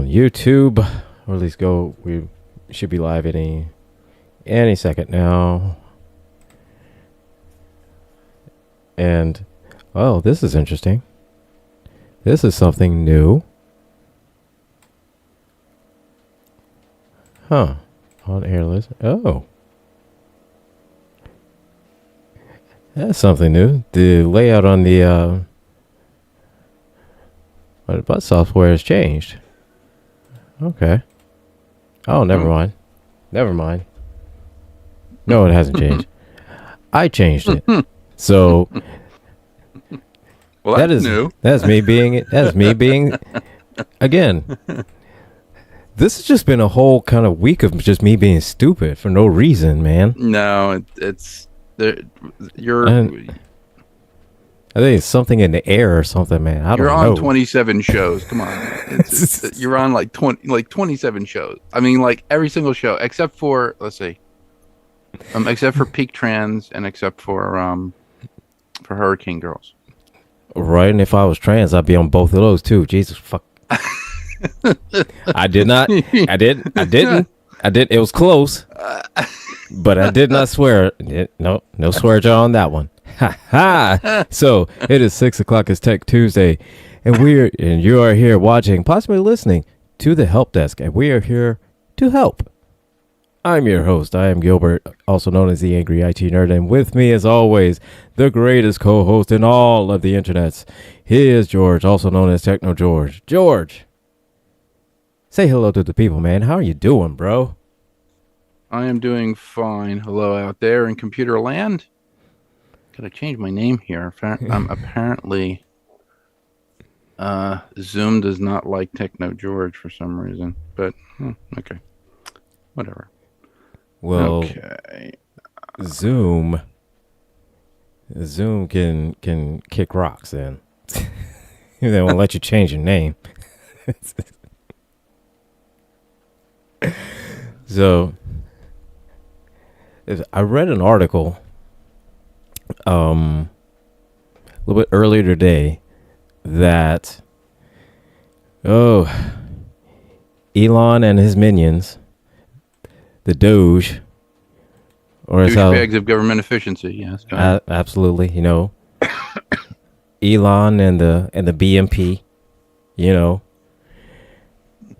YouTube, or at least go. We should be live any second now. And oh, this is interesting. This is something new. Huh. On air list. Oh. That's something new. The layout on the bus software has changed. Okay. Oh, never mind. Never mind. No, it hasn't changed. I changed it. So well, that's new. That's me being again. This has just been a whole kind of week of just me being stupid for no reason, man. No, it's there. I think it's something in the air or something, man. I don't know. You're on 27 shows. Come on, you're on like 27 shows. I mean, like every single show except for except for Peak Trans and except for Hurricane Girls. Right, and if I was trans, I'd be on both of those too. Jesus fuck. I didn't. It was close, but I did not swear. No swear jar on that one. Ha ha. So it is 6:00. It's Tech Tuesday, and you are here watching, possibly listening to the Help Desk, and we are here to help. I'm your host. I am Gilbert, also known as the Angry IT Nerd, and with me, as always, the greatest co-host in all of the internets. He is George, also known as Techno George. George, say hello to the people, man. How are you doing, bro? I am doing fine. Hello out there in computer land. Gotta change my name here. Apparently, Zoom does not like Techno George for some reason. But okay, whatever. Well, okay. Zoom can kick rocks, then. They won't let you change your name. So, I read an article a little bit earlier today that Elon and his minions, the Doge, or douchebags of government efficiency, yes, absolutely, Elon and the BMP,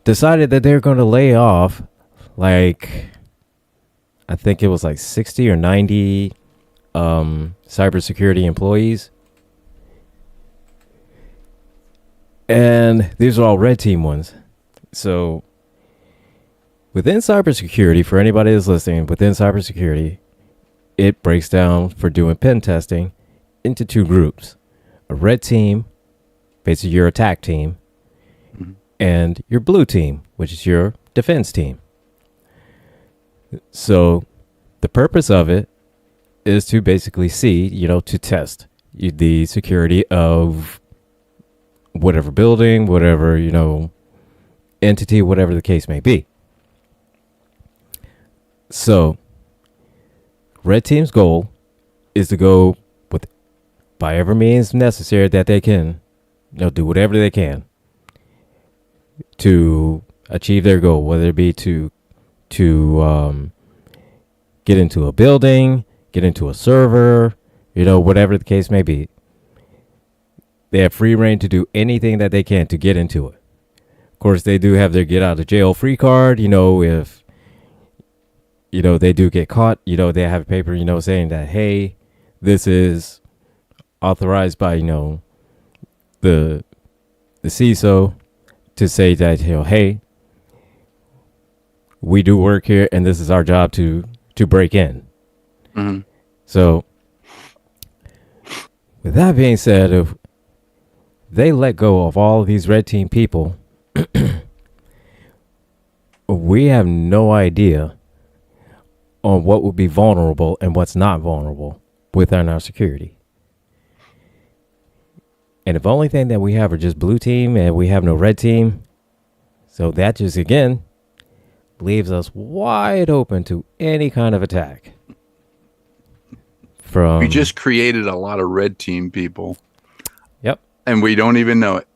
decided that they're going to lay off, like, I think it was like 60 or 90 cybersecurity employees. And these are all red team ones. So within cybersecurity, for anybody that's listening, within cybersecurity, it breaks down for doing pen testing into two groups. A red team, basically your attack team, and your blue team, which is your defense team. So the purpose of it is to basically see, to test the security of whatever building, whatever, entity, whatever the case may be. So red team's goal is to go with by every means necessary that they can, do whatever they can to achieve their goal, whether it be to get into a building, get into a server, whatever the case may be. They have free reign to do anything that they can to get into it. Of course, they do have their get out of jail free card. If they do get caught, they have a paper, saying that, hey, this is authorized by, the CISO to say that, hey, we do work here and this is our job to break in. Mm-hmm. So with that being said, if they let go of all of these red team people, we have no idea on what would be vulnerable and what's not vulnerable within our security. And if the only thing that we have are just blue team and we have no red team, so that just, again, leaves us wide open to any kind of attack. We just created a lot of red team people. Yep. And we don't even know it.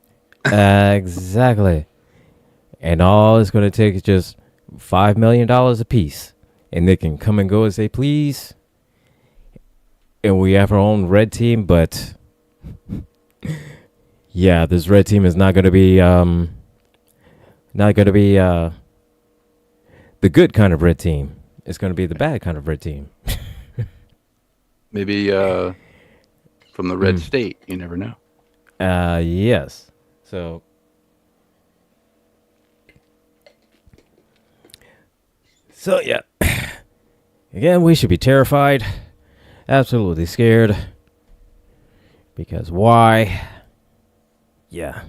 Exactly. and all it's going to take is just $5 million a piece, and they can come and go as they please. And we have our own red team, but yeah, this red team is not going to be the good kind of red team. It's going to be the bad kind of red team. Maybe from the red state. You never know. Yes. So yeah. Again, we should be terrified. Absolutely scared. Because why? Yeah.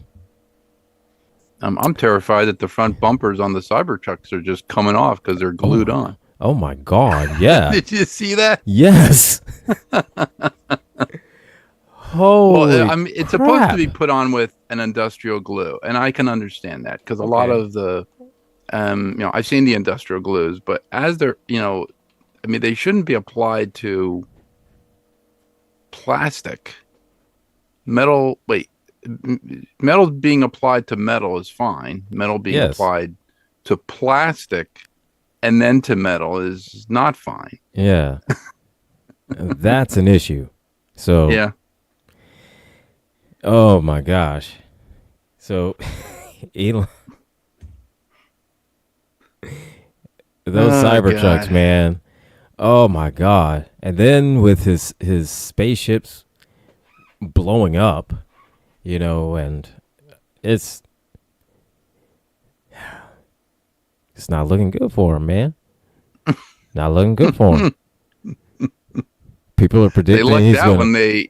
I'm terrified that the front bumpers on the Cybertrucks are just coming off because they're glued on. Oh my God! Yeah. Did you see that? Yes. Holy well, I mean, it's supposed to be put on with an industrial glue, and I can understand that because a lot of the, I've seen the industrial glues, but as they're, I mean, they shouldn't be applied to plastic. Metal being applied to metal is fine. Metal being applied to plastic and then to metal is not fine. Yeah. That's an issue. So yeah. Oh my gosh. So Elon, those Cybertrucks, man. Oh my God. And then with his spaceships blowing up, and it's not looking good for him, man. Not looking good for him. People are predicting they lucked out when they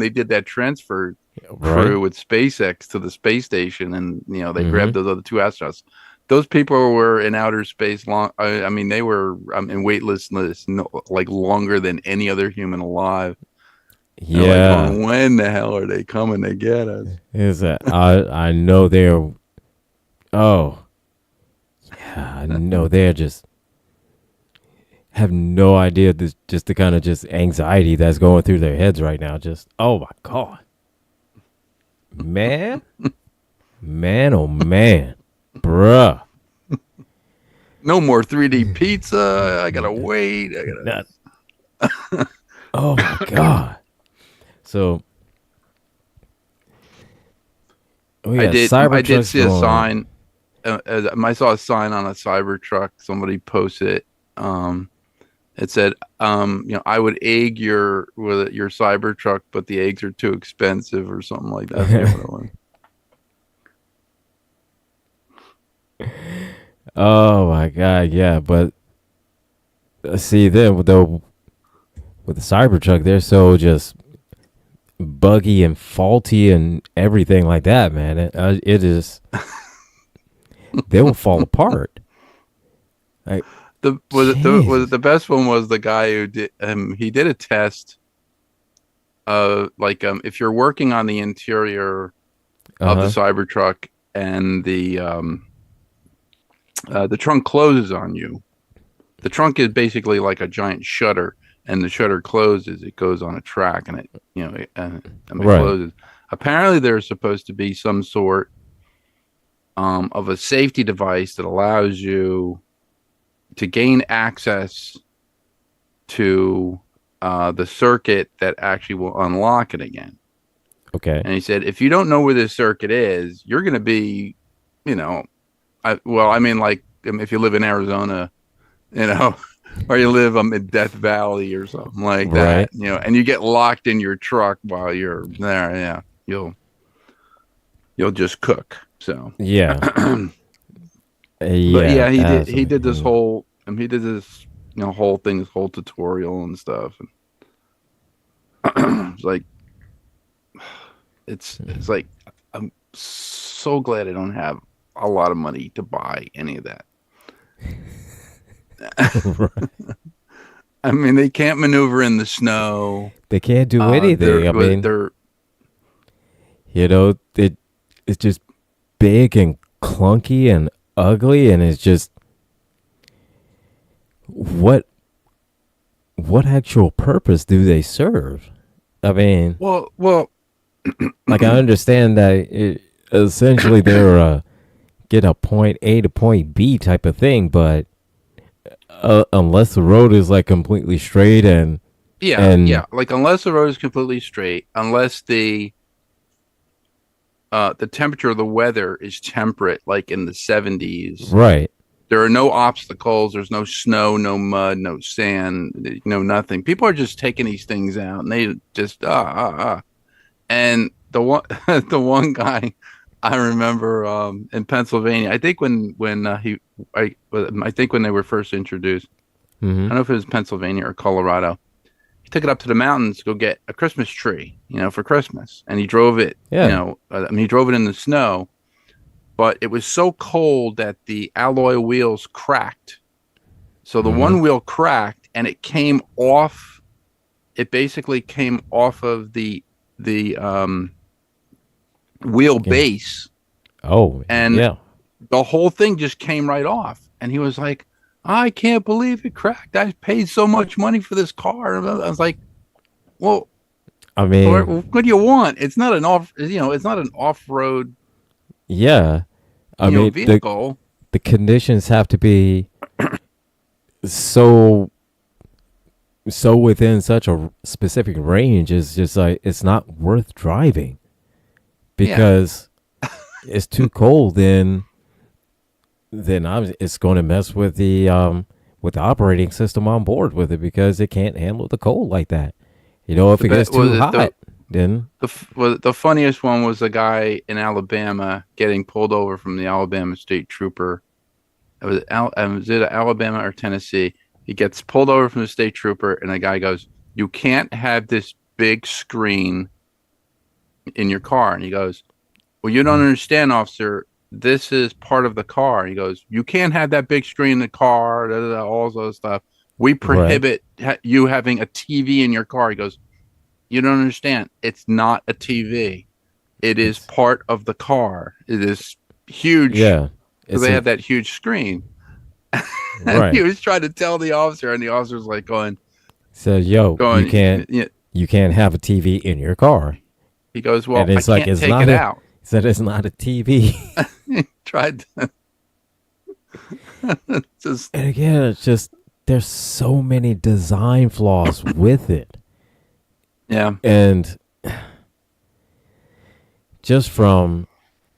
did that transfer crew with SpaceX to the space station, and they grabbed those other two astronauts. Those people were in outer space long. I mean, they were in weightlessness like longer than any other human alive. Yeah. Like, when the hell are they coming to get us? Is that I know they're. Oh. Yeah, I know they're just have no idea just the kind of just anxiety that's going through their heads right now. Just oh my God. Man. Man, oh man. Bruh. No more 3D pizza. I gotta wait. Oh my God. So I did see a sign. I saw a sign on a Cybertruck. Somebody posted it. It said, I would egg your Cybertruck, but the eggs are too expensive or something like that. Oh my God, yeah, but see them with the Cybertruck, they're so just buggy and faulty and everything like that, man. It is they will fall apart. Like the best one was the guy who did he did a test if you're working on the interior of the Cybertruck and the trunk closes on you. The trunk is basically like a giant shutter, and the shutter closes. It goes on a track, and it closes. Apparently, there's supposed to be some sort of a safety device that allows you to gain access to the circuit that actually will unlock it again. Okay. And he said, if you don't know where this circuit is, you're going to be, if you live in Arizona, or you live in Death Valley or something like that, and you get locked in your truck while you're there, you'll just cook. So yeah. But he did this whole whole thing, this whole tutorial and stuff. And it's like it's like I'm so glad I don't have a lot of money to buy any of that. I mean, they can't maneuver in the snow. They can't do anything. It's just big and clunky and ugly, and it's just what actual purpose do they serve? I mean, well, like I understand that essentially they're get a point A to point B type of thing, but unless the road is like completely straight and Like unless the road is completely straight, unless the temperature of the weather is temperate, like in the 70s. right. There are no obstacles. There's no snow, no mud, no sand, no nothing. People are just taking these things out, and they just And the one the one guy I remember in Pennsylvania, I think when I think when they were first introduced, I Hmm. don't know if it was Pennsylvania or Colorado. He took it up to the mountains to go get a Christmas tree, for Christmas, and he drove it. Yeah. He drove it in the snow, but it was so cold that the alloy wheels cracked. So the Hmm. one wheel cracked, and it came off. It basically came off of the wheel Yeah. base, Oh, and yeah. the whole thing just came right off. And he was like, "I can't believe it cracked. I paid so much money for this car." And I was like, "Well, I mean, what do you want? It's not an it's not an off-road, yeah. I mean, vehicle." the conditions have to be so within such a specific range. Is just like it's not worth driving Yeah, because it's too cold. Then it's going to mess with the operating system on board with it because it can't handle the cold like that. If the it gets bet was too it hot, then the funniest one was the guy in Alabama getting pulled over from the Alabama state trooper. Was it Alabama or Tennessee? He gets pulled over from the state trooper, and the guy goes, "You can't have this big screen in your car." And he goes, "Well, you don't understand, officer. This is part of the car." And he goes, "You can't have that big screen in the car, da, da, da, all those stuff. We right. prohibit you having a TV in your car." He goes, "You don't understand. It's not a TV. It is It's part of the car. It is huge. yeah. So It's they a have that huge screen." And he right. was trying to tell the officer, and the officer was like So yo, going, yeah. you can't have a TV in your car, He goes, "Well, and I it's like can't it's take not it a out." said it's not a TV. He tried to just, And again, it's just there's so many design flaws with it, yeah, and just from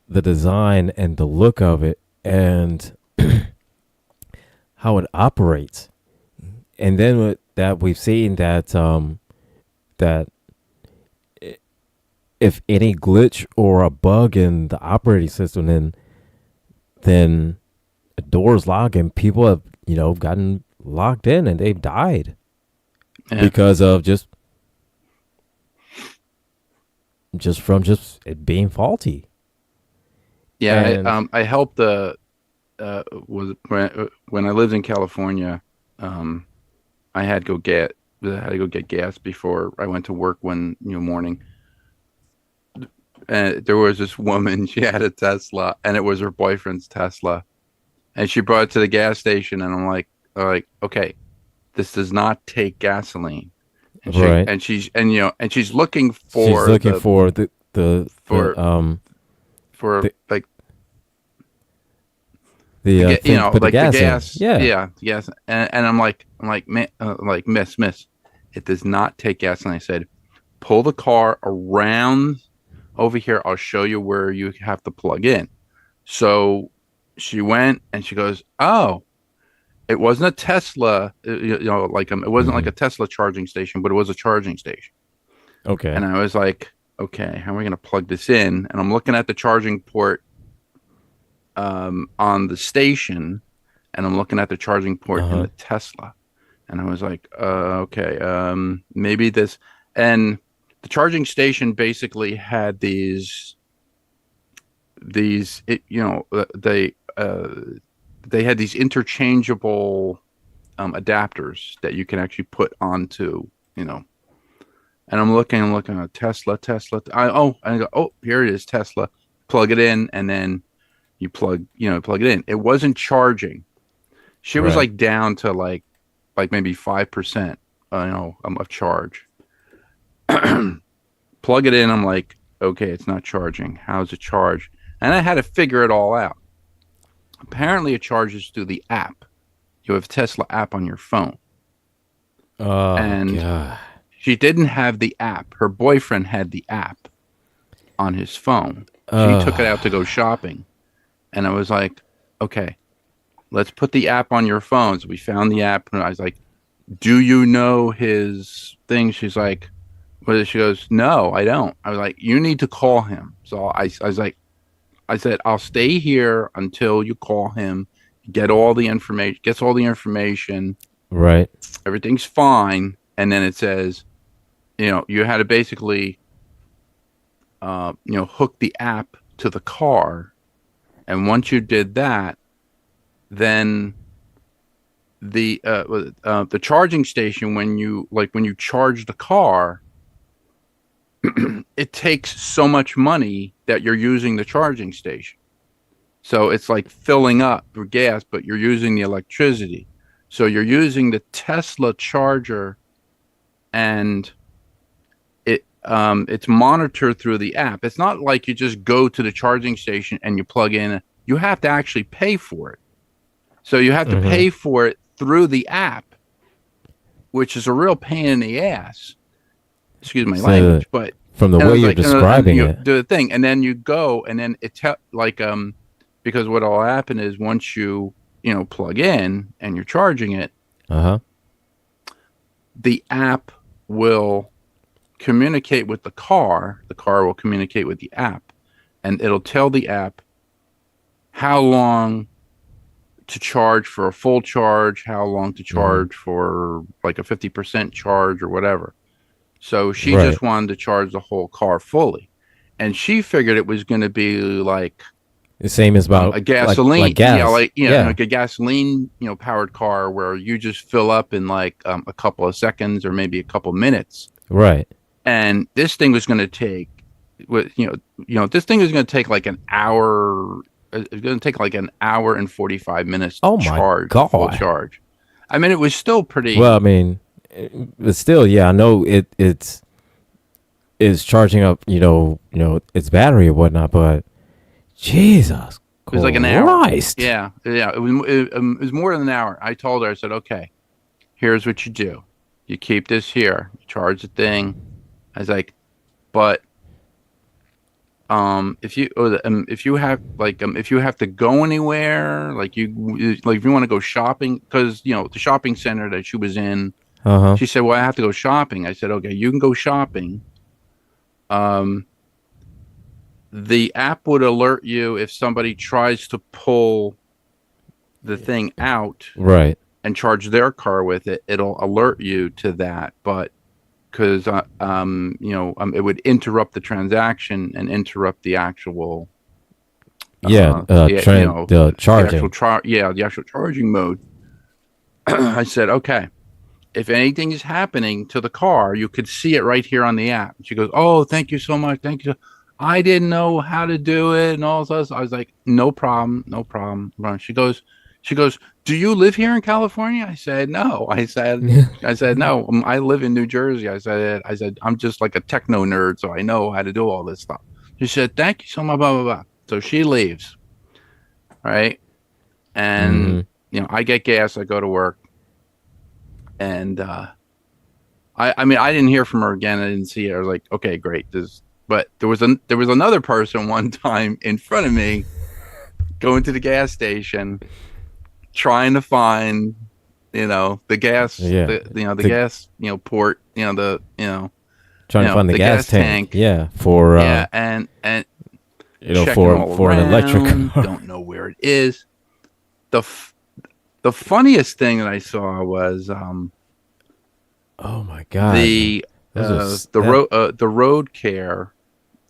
the design and the look of it and how it operates. And then with that we've seen that if any glitch or a bug in the operating system, then the doors lock and people have gotten locked in and they've died yeah, because of just it being faulty. yeah. And I helped was when I lived in California. Um, I had to go get gas before I went to work one morning. And there was this woman. She had a Tesla, and it was her boyfriend's Tesla, and she brought it to the gas station. And I'm like, okay, this does not take gasoline. And right, she's looking she's for looking for for the like the thing to put the like the gas in. gas, Yeah. yeah, the gas. And I'm like, man, like, miss, it does not take gasoline. I said, pull the car around over here. I'll show you where you have to plug in. So she went, and she goes, "Oh, it wasn't a Tesla, it wasn't like Hmm. a Tesla charging station, but it was a charging station." Okay. And I was like, "Okay, how are we going to plug this in?" And I'm looking at the charging port on the station, and I'm looking at the charging Uh port in huh. the Tesla. And I was like, okay, maybe this. And the charging station basically had they had these interchangeable adapters that you can actually put onto, you know. And I'm looking at Tesla. I go, oh, here it is, Tesla. Plug it in, and then plug it in. It wasn't charging. She was Right. like down to like maybe 5%, of charge. Plug it in. I'm like, okay, it's not charging. How's it charge? And I had to figure it all out. Apparently, it charges through the app. You have Tesla app on your phone, Oh and God. she didn't have the app. Her boyfriend had the app on his phone. She took it out to Uh, go shopping, and I was like, okay, let's put the app on your phone. So we found the app, and I was like, do you know his thing? She's like, well, she goes, no, I don't. I was like, you need to call him. So I was like, I said, I'll stay here until you call him, gets all the information, right. everything's fine. And then it says, you had to basically, hook the app to the car. And once you did that, then the charging station, when you charge the car, it takes so much money that you're using the charging station. So it's like filling up for gas, but you're using the electricity. So you're using the Tesla charger, and it's monitored through the app. It's not like you just go to the charging station and you plug in. You have to actually pay for it. So you have to Mm-hmm. pay for it through the app, which is a real pain in the ass. Excuse my So language, but from the and I way was you're like, and describing you it, do the thing, and then you go, and then because what'll happen is once you plug in and you're charging it, uh-huh. the app will communicate with the car. The car will communicate with the app, and it'll tell the app how long to charge for a full charge, how long to Mm-hmm. charge for like a 50% charge or whatever. So she Right. just wanted to charge the whole car fully. And she figured it was going to be like The same as about a gasoline, like gas. Yeah. like a gasoline, powered car where you just fill up in like a couple of seconds or maybe a couple minutes. Right. And this thing was going to take, this thing was going to take like an hour. It's going to take like an hour and 45 minutes to Oh my charge, a full God. charge. I mean, it was still Well, I pretty. mean, but still, yeah, I know it's charging up, its battery or whatnot, but Jesus It was like an hour. Christ. Yeah. It was more than an hour. I told her, I said, okay, here's what you do. You keep this here. You charge the thing. I was like, but if you have to go anywhere, like if you want to go shopping, because the shopping center that she was in, Uh-huh. she said, well, I have to go shopping. I said, okay, you can go shopping. Um, the app would alert you if somebody tries to pull the thing out Right. and charge their car with it. It'll alert you to that, but because it would interrupt the transaction and interrupt the actual Yeah, the charging. the actual charging mode. I said, okay, if anything is happening to the car, you could see it right here on the app. She goes, oh, thank you so much, thank you. I didn't know how to do it and all this. I was like, no problem, no problem. She goes, do you live here in California? I said, no. I said, no. I live in New Jersey. I said, I'm just like a techno nerd, so I know how to do all this stuff. She said, thank you so much, blah, blah, blah. So she leaves, right? Mm-hmm. And, I get gas, I go to work. And I mean, I didn't hear from her again. I didn't see her. I was like, okay, great. But there was another person one time in front of me going to the gas station trying to find the gas Yeah. the The- gas port Trying to find the gas tank. Yeah, for yeah, and checking for all an electric around, car. don't know where it is. The funniest thing that I saw was Oh my God. the Those are s- the that- road the road care,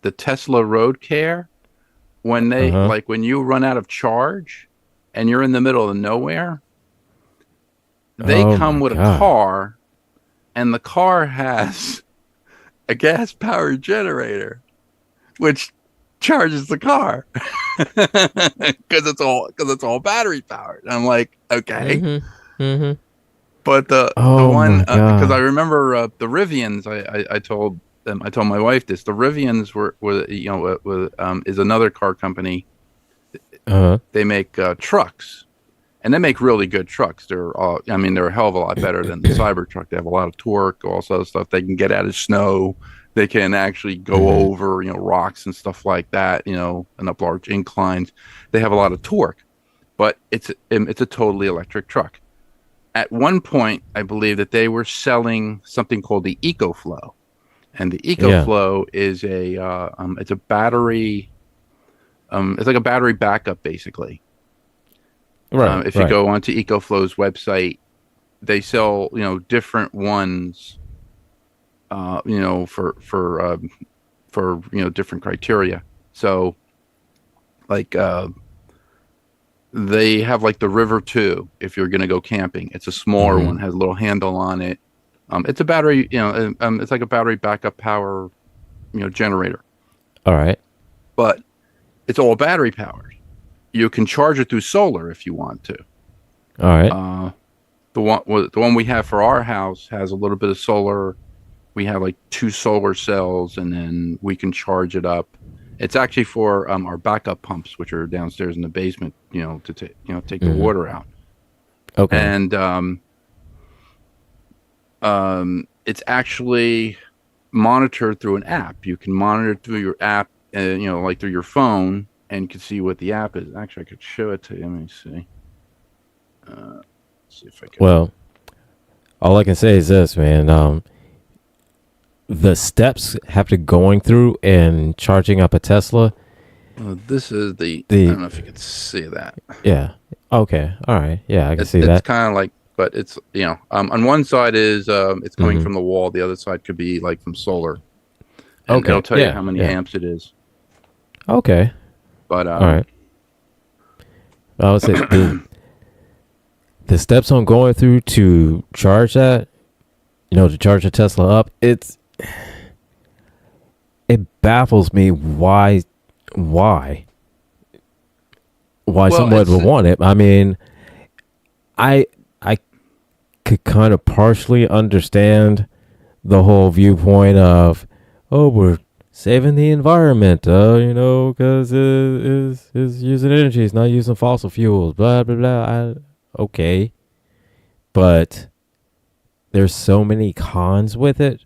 the Tesla road care, when they Uh-huh. like when you run out of charge and you're in the middle of nowhere, they Oh come my with a God. car, and the car has a gas powered generator which charges the car because it's all battery powered. I'm like, okay. Mm-hmm. Mm-hmm. But the Oh one my because I God. remember the Rivians. I told them, I told my wife this. The Rivians were is another car company. They make trucks, and they make really good trucks. They're a hell of a lot better than the Cybertruck. They have a lot of torque, all sorts of stuff. They can get out of snow. They can actually go over, rocks and stuff like that, and up large inclines. They have a lot of torque, but it's a totally electric truck. At one point, I believe that they were selling something called the EcoFlow, and the EcoFlow is it's a battery. It's like a battery backup, basically. Right. If you go onto EcoFlow's website, they sell different ones. For different criteria. So, like they have like the River 2 if you're going to go camping. It's a smaller one, has a little handle on it. It's a battery, it's like a battery backup power, generator. All right. But it's all battery powered. You can charge it through solar if you want to. All right. The one we have for our house has a little bit of solar. We have like 2 solar cells, and then we can charge it up. It's actually for our backup pumps, which are downstairs in the basement, to take the water out. Okay. And it's actually monitored through an app. You can monitor through your app, like through your phone, and you can see what the app is. Actually, I could show it to you. Let me see. Let's see if I can. Well, all I can say is this, man. The steps after going through and charging up a Tesla. This is the I don't know if you can see that. Yeah. Okay. All right. Yeah, I can see that. It's kind of like, but it's on one side is it's coming from the wall. The other side could be like from solar. And it'll tell you how many amps it is. Okay. But all right. I would say the steps I'm going through to charge that, to charge a Tesla up, it baffles me why someone would want it. I mean, I could kind of partially understand the whole viewpoint of, we're saving the environment, because it's using energy, it's not using fossil fuels, blah blah blah. Okay, but there's so many cons with it.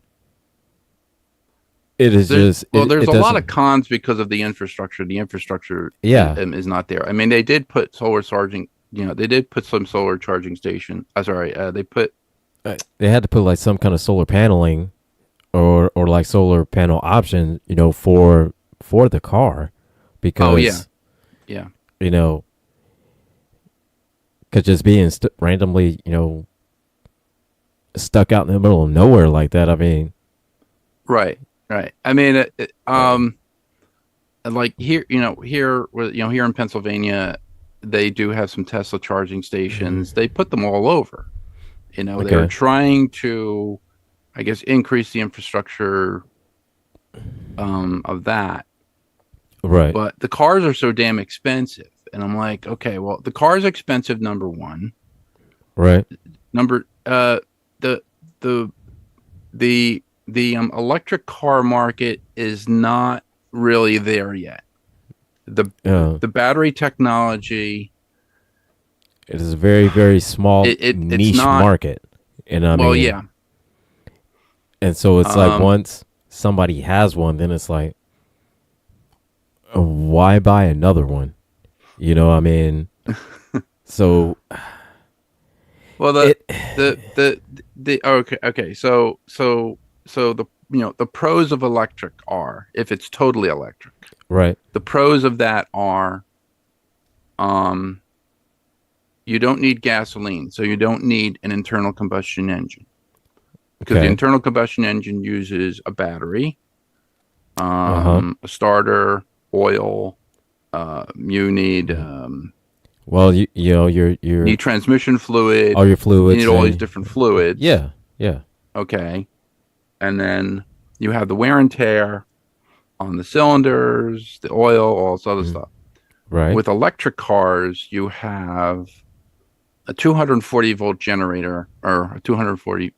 There's a lot of cons because of the infrastructure. The infrastructure is not there. I mean, they did put solar charging. They did put some solar charging station. They had to put like some kind of solar paneling, or like solar panel option, for the car, because because just being randomly, stuck out in the middle of nowhere like that. I mean, right. I mean, like here in Pennsylvania, they do have some Tesla charging stations. They put them all over. They're trying to, I guess, increase the infrastructure of that. Right. But the cars are so damn expensive. And I'm like, okay, well, the car is expensive, number one. Right. The electric car market is not really there yet. The battery technology, it is a very, very small niche market. And and so it's like once somebody has one, then it's like, why buy another one? I mean, so. Well, So the pros of electric are, if it's totally electric, right? The pros of that are, you don't need gasoline, so you don't need an internal combustion engine, because the internal combustion engine uses a battery, a starter, oil. You need you need transmission fluid, all your fluids. You need all these different fluids. Yeah. Okay. And then you have the wear and tear on the cylinders, the oil, all this other stuff. Right. With electric cars, you have a 240 volt generator, or a 240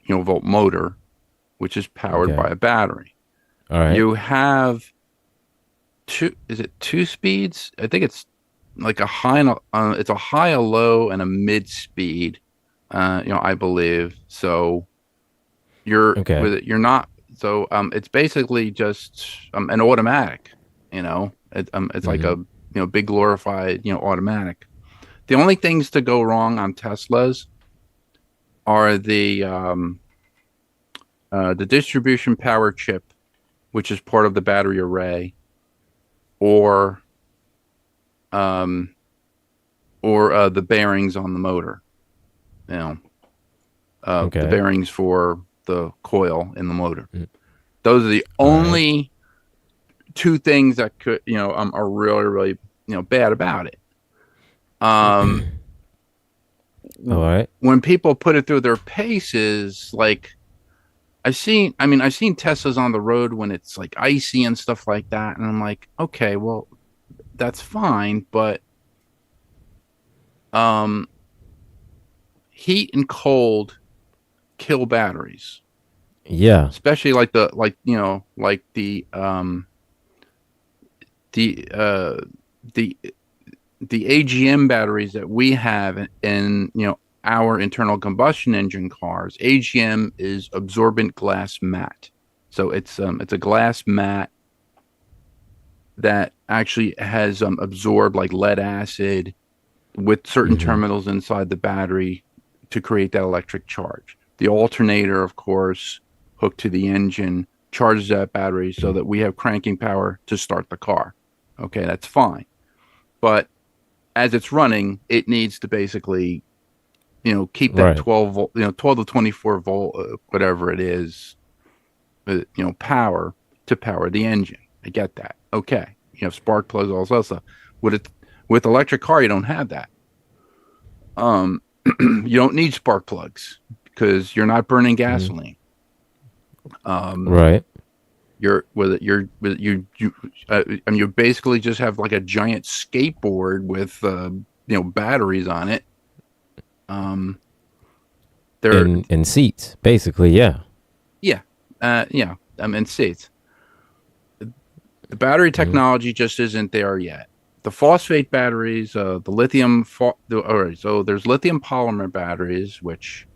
volt motor, which is powered by a battery. All right. You have two. Is it two speeds? I think it's like a high and it's a high, a low, and a mid speed. I believe so. You're Okay. with it. You're not. So it's basically just an automatic. It's like Hmm. a big glorified automatic. The only things to go wrong on Teslas are the distribution power chip, which is part of the battery array, or um, or the bearings on the motor. You know, the Okay. bearings for the coil in the motor. Mm. Those are the All right. only two things that could, are really, really, bad about it. Um, All right. when people put it through their paces, like I've seen Teslas on the road when it's like icy and stuff like that, and I'm like, okay, well, that's fine, but um, heat and cold kill batteries, Yeah. especially the the the AGM batteries that we have in our internal combustion engine cars. AGM is absorbent glass mat, so it's a glass mat that actually has absorbed like lead acid with certain Hmm. terminals inside the battery to create that electric charge. The alternator, of course, hooked to the engine, charges that battery so that we have cranking power to start the car. Okay, that's fine. But as it's running, it needs to basically, keep that Right. 12 volt, 12 to 24 volt, whatever it is, power to power the engine. I get that. Okay. You have spark plugs, all this stuff. With it, with electric car, you don't have that. Um, you don't need spark plugs because you're not burning Hmm. gasoline. Um, Right. you're with it. And you basically just have like a giant skateboard with batteries on it. Um, they're In seats, basically. Yeah. yeah, yeah. And states the battery Hmm. technology just isn't there yet. The phosphate batteries, the lithium. All right, so there's lithium polymer batteries, which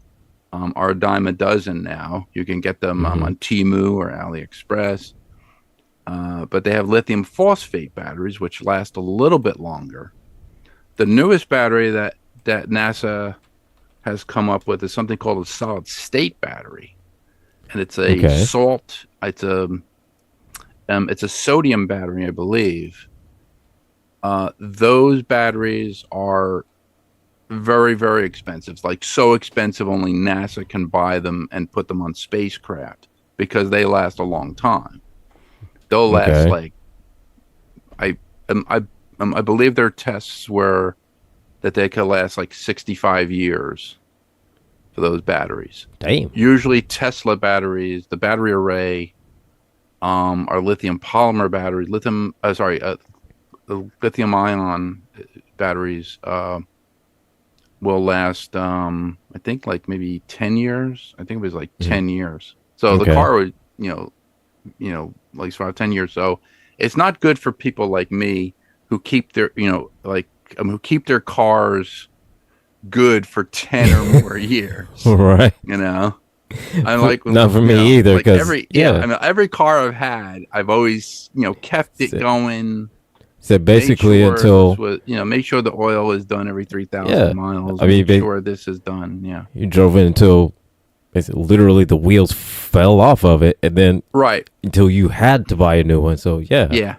are a dime a dozen now. You can get them Hmm. on Temu or AliExpress. But they have lithium phosphate batteries, which last a little bit longer. The newest battery that NASA has come up with is something called a solid state battery, and it's a Okay. salt. It's a sodium battery, I believe. Those batteries are very, very expensive. Like so expensive, only NASA can buy them and put them on spacecraft because they last a long time. They'll last Okay. like I I I believe their tests were that they could last like 65 years for those batteries. Damn. Usually Tesla batteries, the battery array, are lithium polymer batteries, the lithium ion batteries will last I think like maybe 10 years. I think it was like Hmm. 10 years. So the Okay. car would, like survive 10 years. So it's not good for people like me who keep their, who keep their cars good for 10 or more years, Right. you know. I like, Not for me either, like because yeah. every car I've had, I've always, kept it So, going, so made basically, sure this until was, make sure the oil is done every yeah, 3,000 miles, I mean, make sure this is done. Yeah. you drove in until basically, literally the wheels fell off of it, and then Right. until you had to buy a new one. So yeah, Yeah.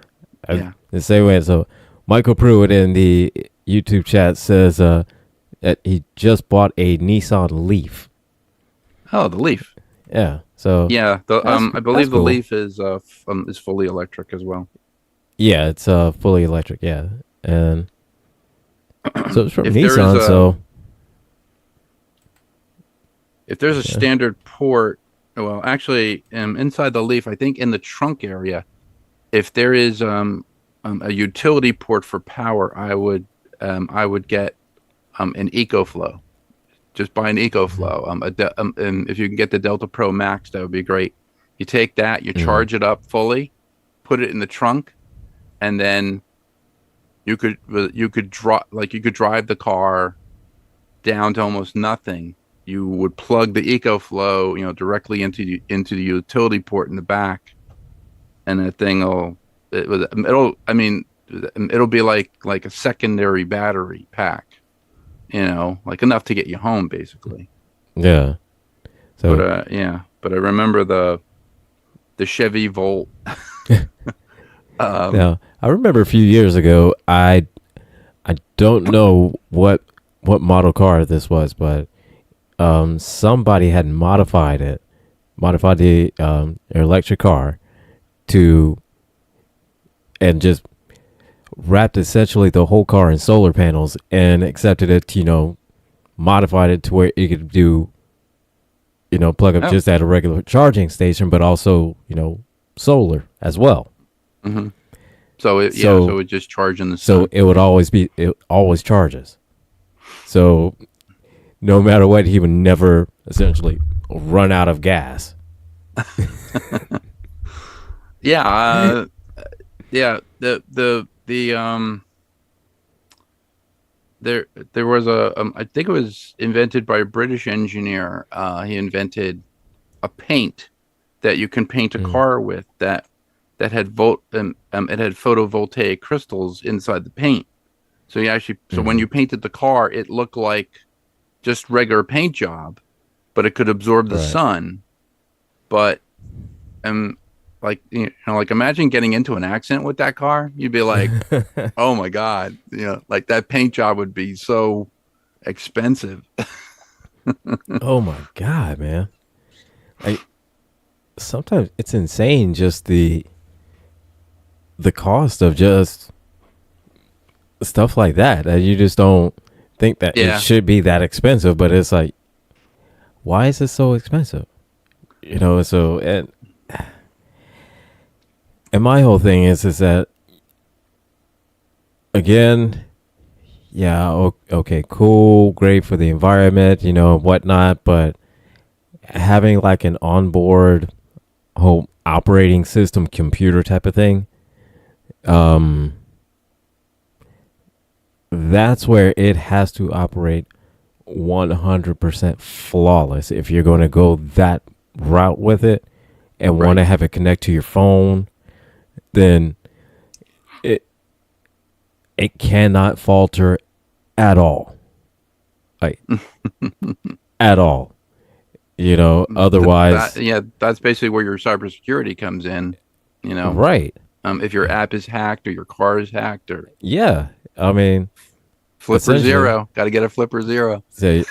Yeah. the same way. So Michael Pruitt in the YouTube chat says that he just bought a Nissan Leaf. Oh, the Leaf. Yeah, so Yeah. I that's believe the cool. Leaf is fully electric as well. Yeah, it's fully electric. Yeah, and so it's from If there is Nissan. a So if there's a yeah. standard port, well, actually, inside the Leaf, I think in the trunk area, if there is a utility port for power, I would get an EcoFlow. Just buy an EcoFlow. And if you can get the Delta Pro Max, that would be great. You take that, you Mm-hmm. charge it up fully, put it in the trunk, and then you could drive the car down to almost nothing. You would plug the EcoFlow, directly into the utility port in the back, and that thing it'll be like a secondary battery pack, like enough to get you home basically. Yeah. So But I remember the Chevy Volt. now I remember a few years ago, I don't know what model car this was, but somebody had modified the electric car to, and just wrapped essentially the whole car in solar panels and accepted it, modified it to where it could do, plug up just at a regular charging station, but also, solar as well. Mm-hmm. So it just charge in the sun. So it always charges. So no matter what, he would never essentially run out of gas. Yeah, there was I think it was invented by a British engineer. He invented a paint that you can paint a car with that had it had photovoltaic crystals inside the paint. So when you painted the car, it looked like just regular paint job, but it could absorb the sun. But like imagine getting into an accident with that car. You'd be like, oh my God, like that paint job would be so expensive. Oh my God, man. Sometimes it's insane just the cost of just stuff like that you just don't think that it should be that expensive, but it's like, why is it so expensive? So and my whole thing is that, again, okay, cool, great for the environment, whatnot, but having like an onboard whole operating system computer type of thing, that's where it has to operate 100% flawless if you're going to go that route with it and want to have it connect to your phone. Then it cannot falter at all, like at all. Otherwise, that's basically where your cybersecurity comes in. Right. If your app is hacked or your car is hacked, or I mean, Flipper Zero, got to get a Flipper Zero. So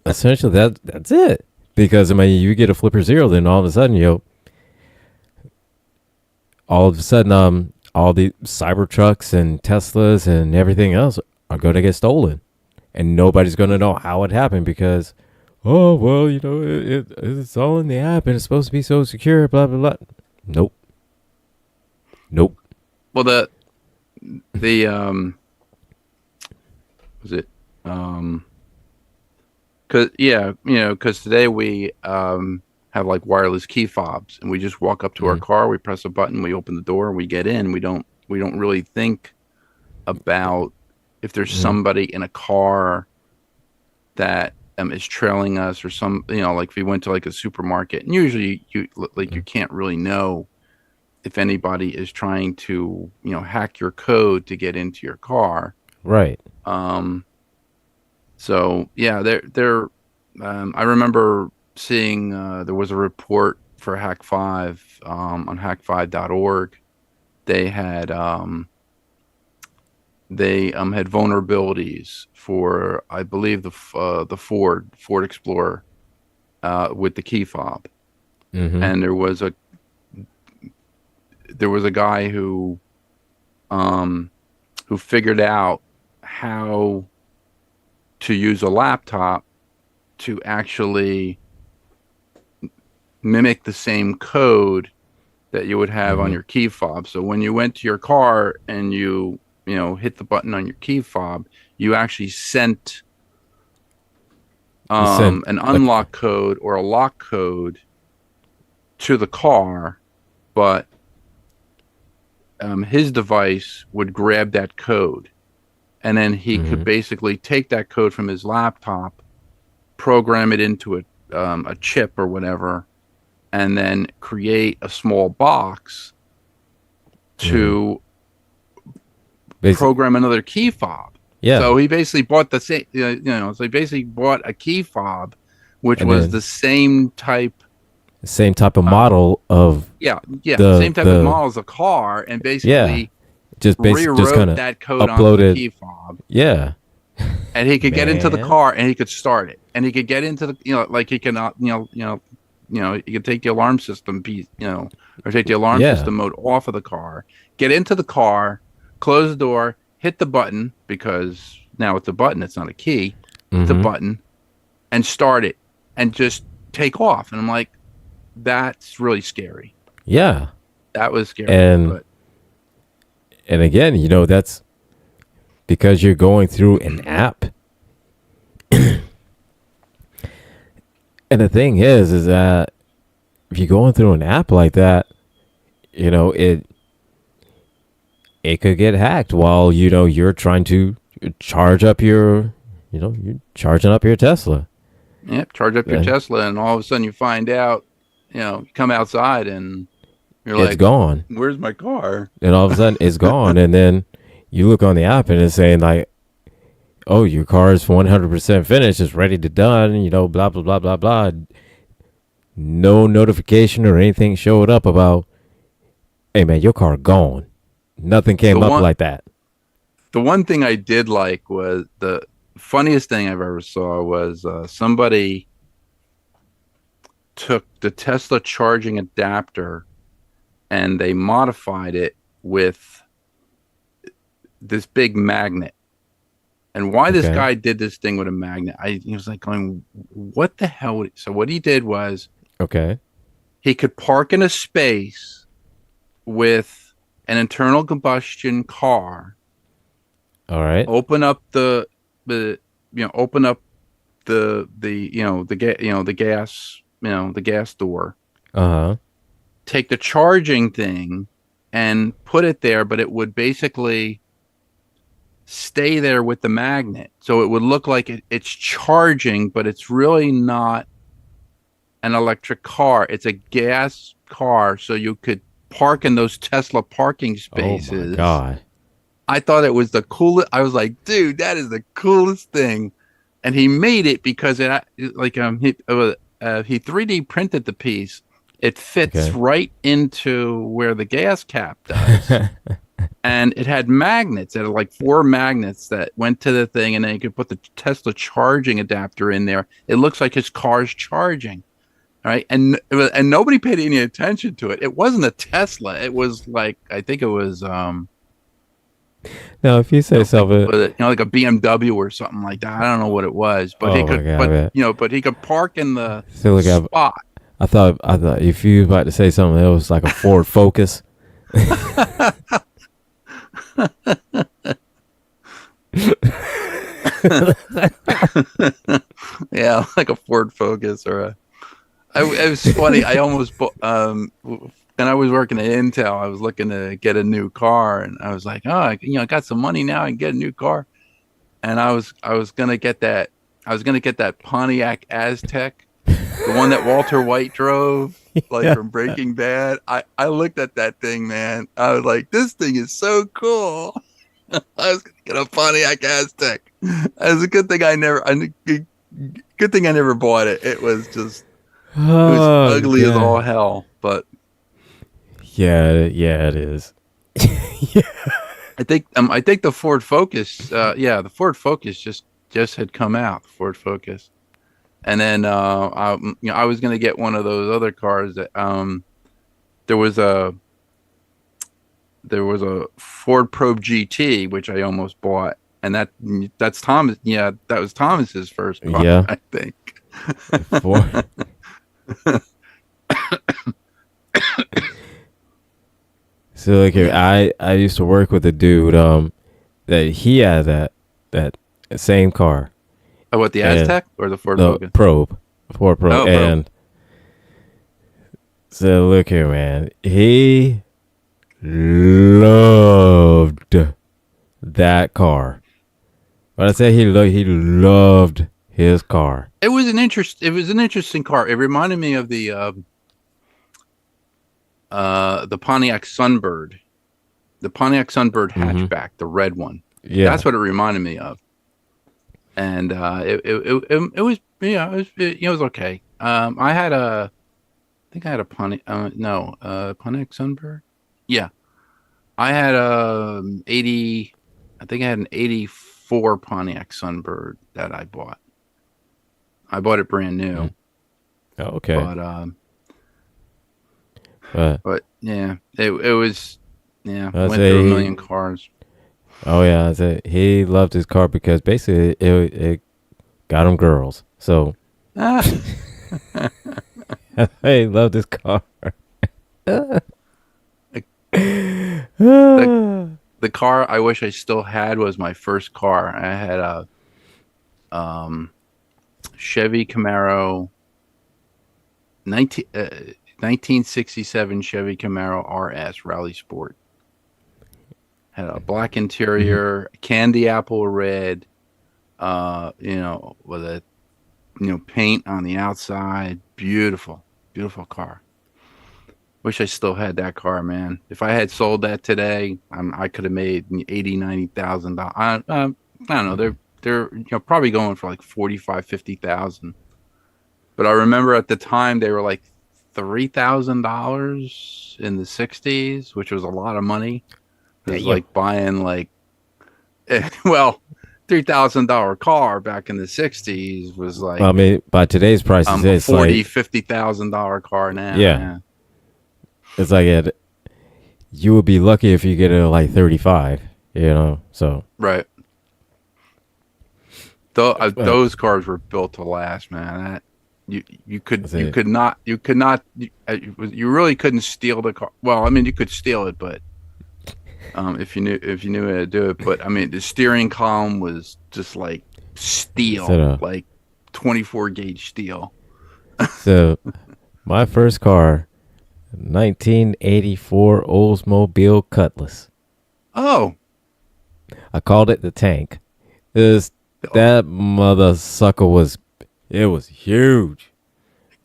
essentially that's it. Because you get a Flipper Zero, then all of a sudden, all the Cybertrucks and Teslas and everything else are going to get stolen, and nobody's going to know how it happened because, oh well, it's all in the app and it's supposed to be so secure. Blah blah blah. Nope. Well, the was it because today we have like wireless key fobs, and we just walk up to our car, we press a button, we open the door, we get in. We don't really think about if there's somebody in a car that is trailing us, or some, like if we went to like a supermarket, and usually you can't really know if anybody is trying to hack your code to get into your car. Right. So yeah, I remember seeing there was a report for Hack5 on hack5.org. They had vulnerabilities for, I believe, the Ford Explorer with the key fob, and there was a guy who figured out how to use a laptop to actually mimic the same code that you would have on your key fob. So when you went to your car and you hit the button on your key fob, you actually sent an unlock code or a lock code to the car, but his device would grab that code, and then he could Mm-hmm. basically take that code from his laptop, program it into a chip or whatever, and then create a small box Mm-hmm. to Basic. program another key fob. Yeah. So he basically bought the same, so he basically bought a key fob, which And was the then same type. same type of Uh, model of yeah, the same type of the model as a car, and yeah. basically Just kind rewrote of that code onto the uploaded. key fob, Yeah. and he could get into the Man. car and he could start it, and he could get into the, like he can, he could take the alarm system piece, or take the alarm Yeah. system mode off of the car, get into the car, close the door, hit the button, because now it's a button, it's not a key, hit the Mm-hmm. button, and start it, and just take off. And I'm like, that's really scary. Yeah. That was scary, And but again, that's because you're going through an app. And the thing is that if you're going through an app like that, it could get hacked while you're trying to charge up you're charging up your Tesla. yeah, charge up your And Tesla, and all of a sudden you find out, you come outside and you're it's like, gone. where's my car? And all of a sudden it's gone. And then you look on the app and it's saying like, oh, your car is 100% finished, it's ready to done, blah blah blah blah blah. No notification or anything showed up about, hey man, your car gone. Nothing The came up one like that. the one thing I did like was the funniest thing I've ever saw was somebody took the Tesla charging adapter and they modified it with this big magnet. And why this Okay. guy did this thing with a magnet, he was like going, what the hell? So what he did was Okay. he could park in a space with an internal combustion car, All right. open up the open up the gas, the gas door, Uh-huh. take the charging thing and put it there, but it would basically stay there with the magnet. So it would look like it's charging, but it's really not an electric car. It's a gas car. So you could park in those Tesla parking Oh my spaces. God. I thought it was the coolest. I was like, dude, that is the coolest thing. And he made it because he 3D printed the piece. It fits Okay. right into where the gas cap does. And it had magnets. It had like 4 magnets that went to the thing, and then you could put the Tesla charging adapter in there. It looks like his car's charging, right? And nobody paid any attention to it. It wasn't a Tesla. It was like, I think it was Now, if you say something, like a BMW or something like that. I don't know what it was, but oh my God, man. but he could park in the So look, spot. I thought if you was about to say something else like a Ford Focus. Yeah, like a Ford Focus or a. It was funny. I almost when I was working at Intel, I was looking to get a new car, and I was like, oh, I got some money now, I can get a new car, and I was gonna get that. I was gonna get that Pontiac Aztec, the one that Walter White drove, like Yeah. from Breaking Bad. I looked at that thing, man. I was like, this thing is so cool. I was gonna get a Pontiac Aztec. It was a good thing good thing I never bought it. It was Oh, ugly as all God. hell. But Yeah, it is. I think the Ford Focus, the Ford Focus just had come out, the Ford Focus, and then I was gonna get one of those other cars that there was a Ford Probe GT which I almost bought, and that's Thomas. Yeah, that was Thomas's first car, Yeah. I think. Ford. So look here, I used to work with a dude that he had that same car. Oh, what, the And Aztec or the Ford the Focus? Probe, Ford Probe, Oh, Probe. and so look here, man. He loved that car. When I say he loved his car. It was an interesting car. It reminded me of the Pontiac Sunbird. The Pontiac Sunbird hatchback, the red one. Yeah. That's what it reminded me of. And it was it was okay. I think I had a Pontiac Pontiac Sunbird. Yeah. I had I think I had an 84 Pontiac Sunbird that I bought. I bought it brand new. Oh, okay. But yeah, it was went through a million cars. Oh yeah, he loved his car because basically it got him girls. So he loved his car. The car I wish I still had was my first car. I had a Chevy Camaro 1967 Chevy Camaro RS Rally Sport. Had a black interior, candy apple red, with a paint on the outside. Beautiful car. Wish I still had that car, man. If I had sold that today, I could have made $80,000-$90,000. I don't know. They're probably going for like $45,000-$50,000. But I remember at the time they were like $3,000 in the '60s, which was a lot of money. It was like buying $3,000 car back in the '60s was like. Well, I mean, by today's prices, it's $50,000 car now. Yeah. It's like you would be lucky if you get it at like 35, so. Right. Those cars were built to last, man. You really couldn't steal the car. Well, I mean, you could steal it, but if you knew how to do it. But I mean, the steering column was just like steel, like 24 gauge steel. So my first car, 1984 Oldsmobile Cutlass. Oh, I called it the Tank. That mother sucker was huge.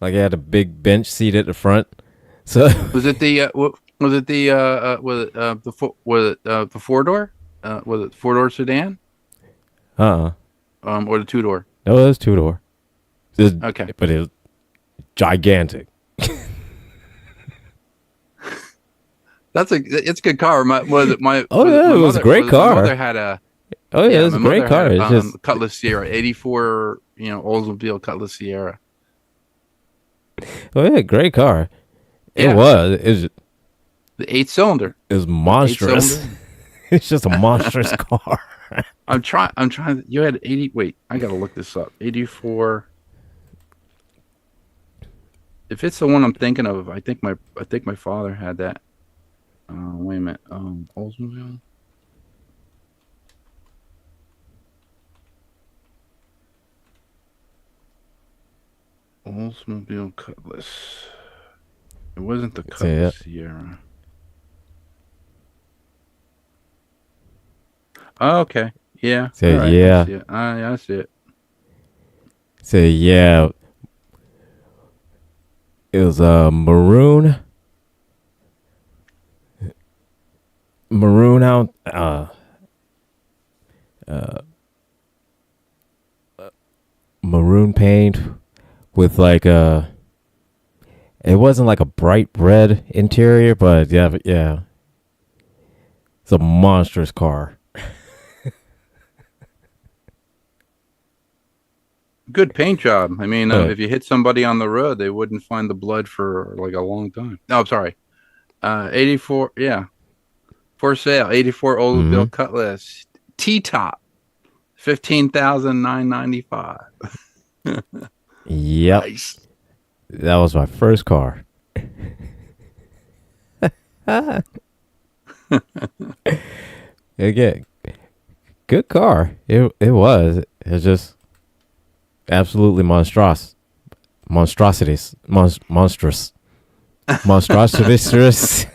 Like it had a big bench seat at the front. So was it the 4-door? Was it 4-door sedan? Or the 2-door? No, it was 2-door. Okay, but it was gigantic. It's a good car. It was a great car. My mother had a. Oh yeah, it was a great car. Had, it's just Cutlass Sierra, '84. Oldsmobile Cutlass Sierra. Oh yeah, great car. Yeah. It was the 8-cylinder. It was monstrous. It's just a monstrous car. I'm trying. You had 80. Wait, I gotta look this up. 84. If it's the one I'm thinking of, I think my father had that. Wait a minute. Oldsmobile. Oldsmobile Cutlass. It wasn't the Cutlass Sierra. Oh, okay. Yeah. Right. Yeah. I see it. Yeah. It was maroon out maroon paint with like it wasn't like a bright red interior, but yeah. It's a monstrous car. Good paint job. I mean, if you hit somebody on the road, they wouldn't find the blood for like a long time. No, I'm sorry. 84, yeah. For sale, 84 Oldsmobile Cutlass T-top, $15,995. Yep. Nice. That was my first car. Again, good car. It was. It's just absolutely monstrous. Monstrosities. Monstrous. Monstrosities.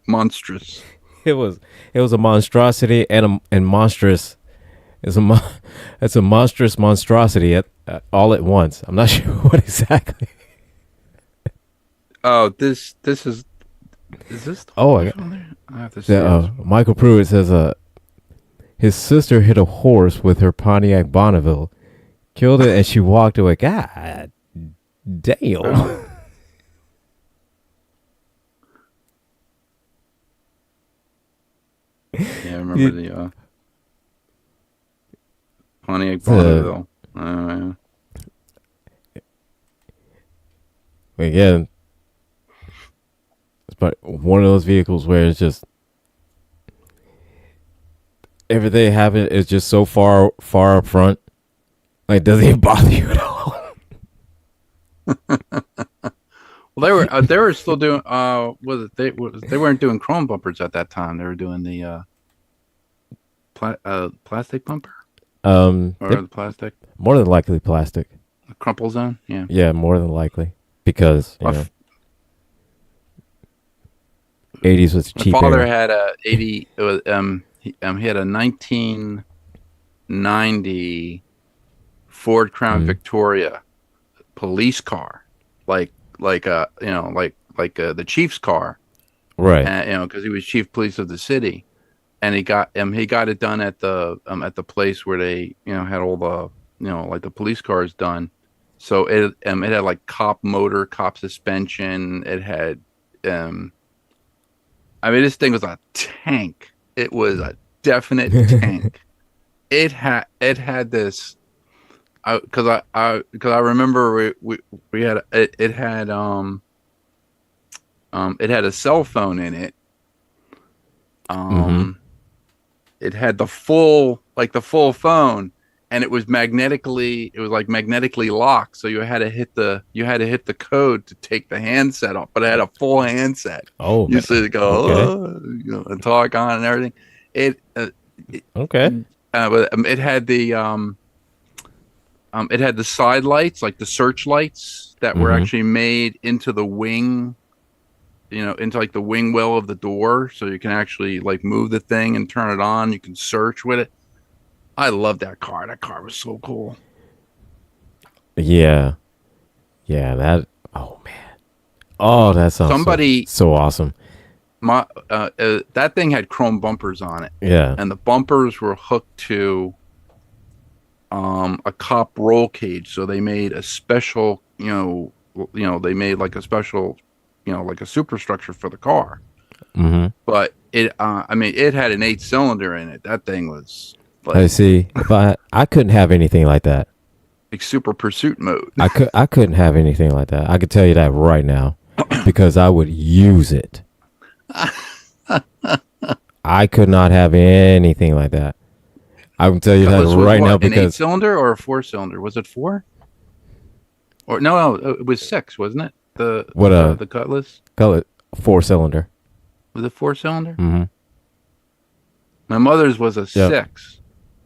Monstrous. It was a monstrosity and monstrous. It's a monstrous monstrosity all at once. I'm not sure what exactly. Oh, this is this the Oh, horse on there? I have to see this. Michael Pruitt says his sister hit a horse with her Pontiac Bonneville, killed it, and she walked away. God damn. Oh. Yeah, I remember the Pontiac Bonneville. Again, it's but one of those vehicles where it's just everything happened is just so far up front, like it doesn't even bother you at all. Well, they were still doing they weren't doing chrome bumpers at that time. They were doing the plastic bumper or the plastic more than likely plastic. the crumple zone. Yeah, more than likely because you know, 80s was cheap. My father era. had a 80. It was he had a 1990 Ford Crown Victoria police car, like the chief's car, right? And, because he was chief police of the city, and he got it done at the place where they had all the like the police cars done. So it had like cop motor, cop suspension. It had I mean, this thing was a tank. It was a definite tank. It had this. Because I remember we had it had a cell phone in it. It had the full phone, and it was magnetically locked. So you had to hit the code to take the handset off, but it had a full handset. Oh, you used to go and talk on and everything. Okay. But it had the side lights, like the search lights that were actually made into the wing, into like the wing well of the door. So you can actually like move the thing and turn it on. You can search with it. I love that car. That car was so cool. Yeah. That. Oh man. Oh, that sounds so awesome. That thing had chrome bumpers on it. Yeah. And the bumpers were hooked to a cop roll cage. So they made a special, they made like a special, like a superstructure for the car. But it had an 8-cylinder in it. That thing was like, I see. If I couldn't have anything like that. Like super pursuit mode. I couldn't have anything like that. I could tell you that right now because I would use it. I could not have anything like that. I can tell you that right now because an 8-cylinder or a 4-cylinder? Was it 4? Or no, it was 6, wasn't it? The Cutlass. 4-cylinder. Was it 4-cylinder? My mother's was a 6.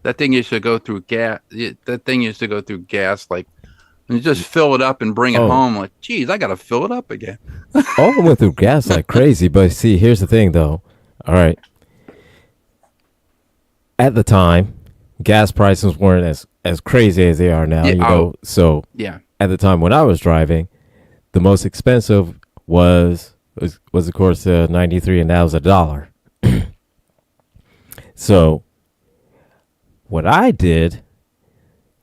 That thing used to go through gas. Like, and you just fill it up and bring it home. Like, geez, I gotta fill it up again. I went through gas like crazy, but see, here's the thing, though. All right, at the time, gas prices weren't as crazy as they are now. So yeah, at the time when I was driving, the most expensive was of course 93, and that was $1. So what I did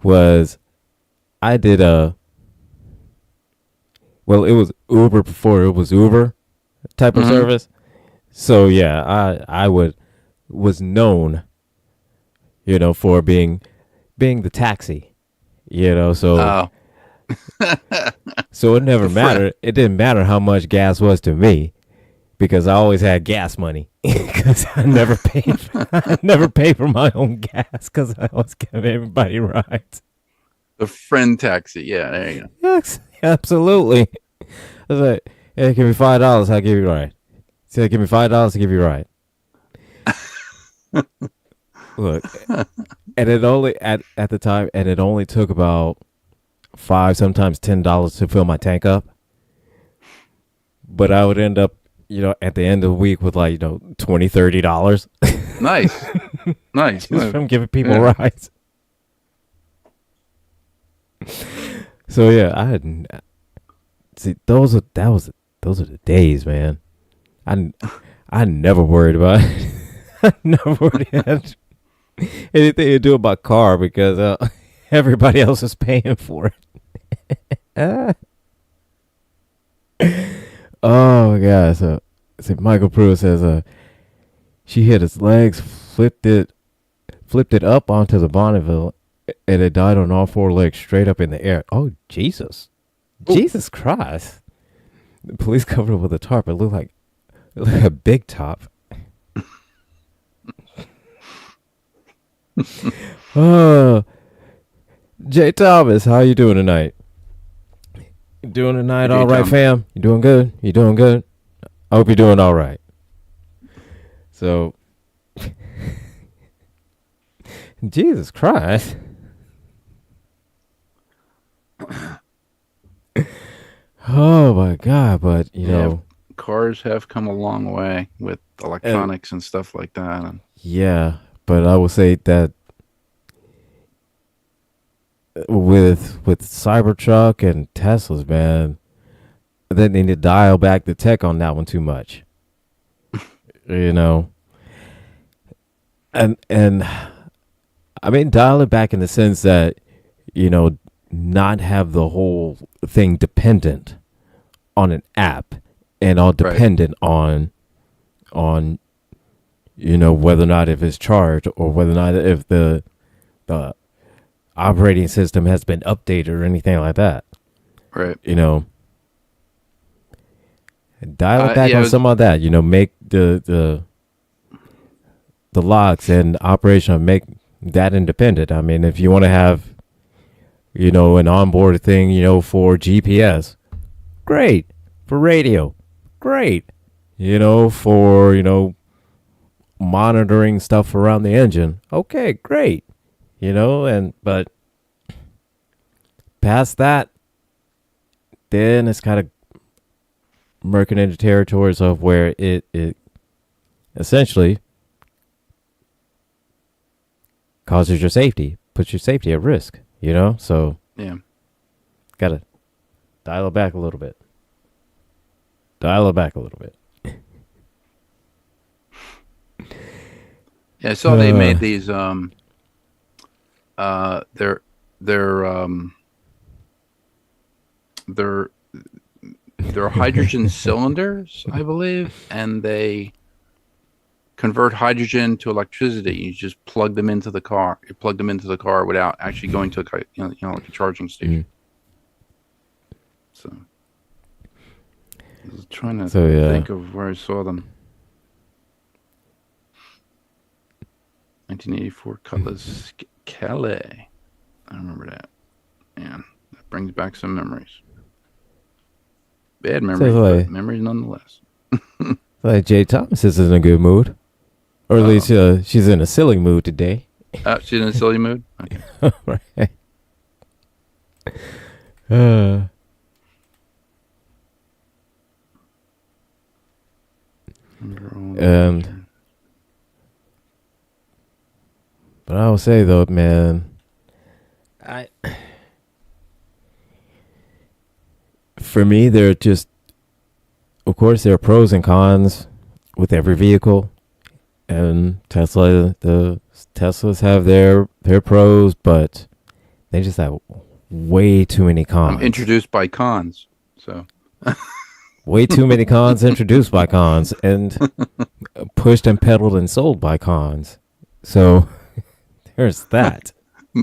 was it was Uber before it was Uber type of service. So yeah, I was known, for being the taxi, so so it never mattered. It didn't matter how much gas was to me because I always had gas money because I never paid for my own gas because I always gave everybody rides. The friend taxi. Yeah, there you go. Yes, absolutely. I was like, hey, give me $5, I'll give you a ride. So give me $5, I'll give you a ride. Look, and it only at the time, and it only took about $5, sometimes $10 to fill my tank up. But I would end up at the end of the week with like, $20, $30. Nice. Nice. Just from giving people rides. So yeah, see those are the days, man. I never worried about it. I never worried about anything to do with my car because everybody else is paying for it. Oh my god! So Michael Pruitt says she hit his legs, flipped it up onto the Bonneville, and it died on all four legs straight up in the air. Oh Jesus! Ooh. Jesus Christ! The police covered it with a tarp. It looked like a big top. Jay Thomas, how you doing tonight? You doing tonight all right, fam? You doing good? You doing good? I hope you're doing all right. So, Jesus Christ. Oh my God, but you know, cars have come a long way with electronics and stuff like that. Yeah, but I will say that with Cybertruck and Teslas, man, they need to dial back the tech on that one too much. And I mean dial it back in the sense that not have the whole thing dependent on an app and all dependent on whether or not if it's charged or whether or not if the operating system has been updated or anything like that. Right. Dial it back on some of that. Make the locks and operation, make that independent. I mean, if you want to have an onboard thing, for GPS, great. For radio, great. For monitoring stuff around the engine, okay, great. But past that, then it's kind of murking into territories of where it essentially causes your safety, puts your safety at risk, so yeah, gotta dial it back a little bit. Yeah, I saw they made these they're hydrogen cylinders, I believe, and they convert hydrogen to electricity. You just plug them into the car. You plug them into the car without actually going to like a charging station. So I was trying to think of where I saw them. 1984 Cutlass Calais. I remember that. Man, that brings back some memories. Bad memories, but memories nonetheless. Like Jay Thomas is in a good mood. Or at least she's in a silly mood today. She's in a silly mood? Okay. Right. But I will say though, man, for me, there are pros and cons with every vehicle, and the Teslas have their pros, but they just have way too many cons. I'm introduced by cons, so way too many cons introduced by cons and pushed and peddled and sold by cons. So there's that.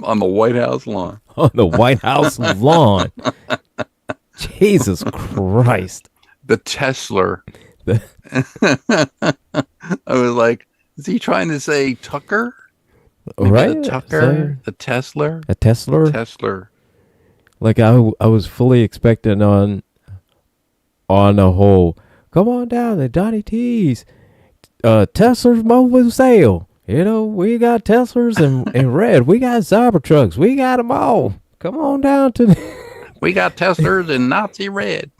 On the White House lawn. On the White House lawn. Jesus Christ. The Tesla. I was like, is he trying to say Tucker? Maybe right? The Tucker? The Tesla? A Tesla? Tesla. Like I was fully expecting on a whole, come on down to Donnie T's Tesla's mobile sale. We got Teslas in red. We got Cybertrucks. We got them all. Come on down to We got Teslas in Nazi red.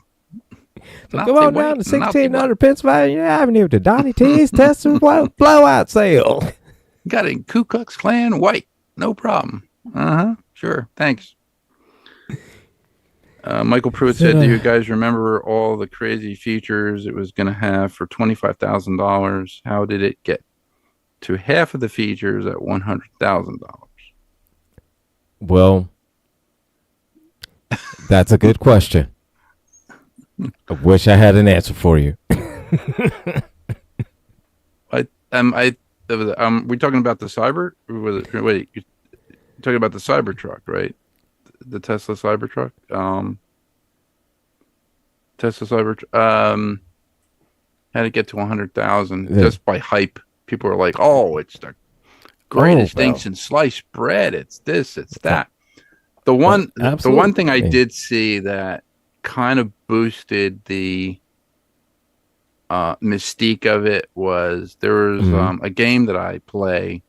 So come on down to 1600 Pennsylvania Avenue to Donnie T's Tesla blowout sale. Got it in Ku Klux Klan white. No problem. Sure. Thanks. Michael Pruitt said, do you guys remember all the crazy features it was going to have for $25,000? How did it get to half of the features at $100,000? Well, that's a good question. I wish I had an answer for you. We talking about the Cyber? Wait, you're talking about the Cybertruck, right? The Tesla Cybertruck. Tesla Cybertruck. Had to get to 100,000 just by hype. People are like, "Oh, it's the greatest thing since sliced bread. It's this, it's that." The one thing I did see that kind of boosted the mystique of it was there was a game that I play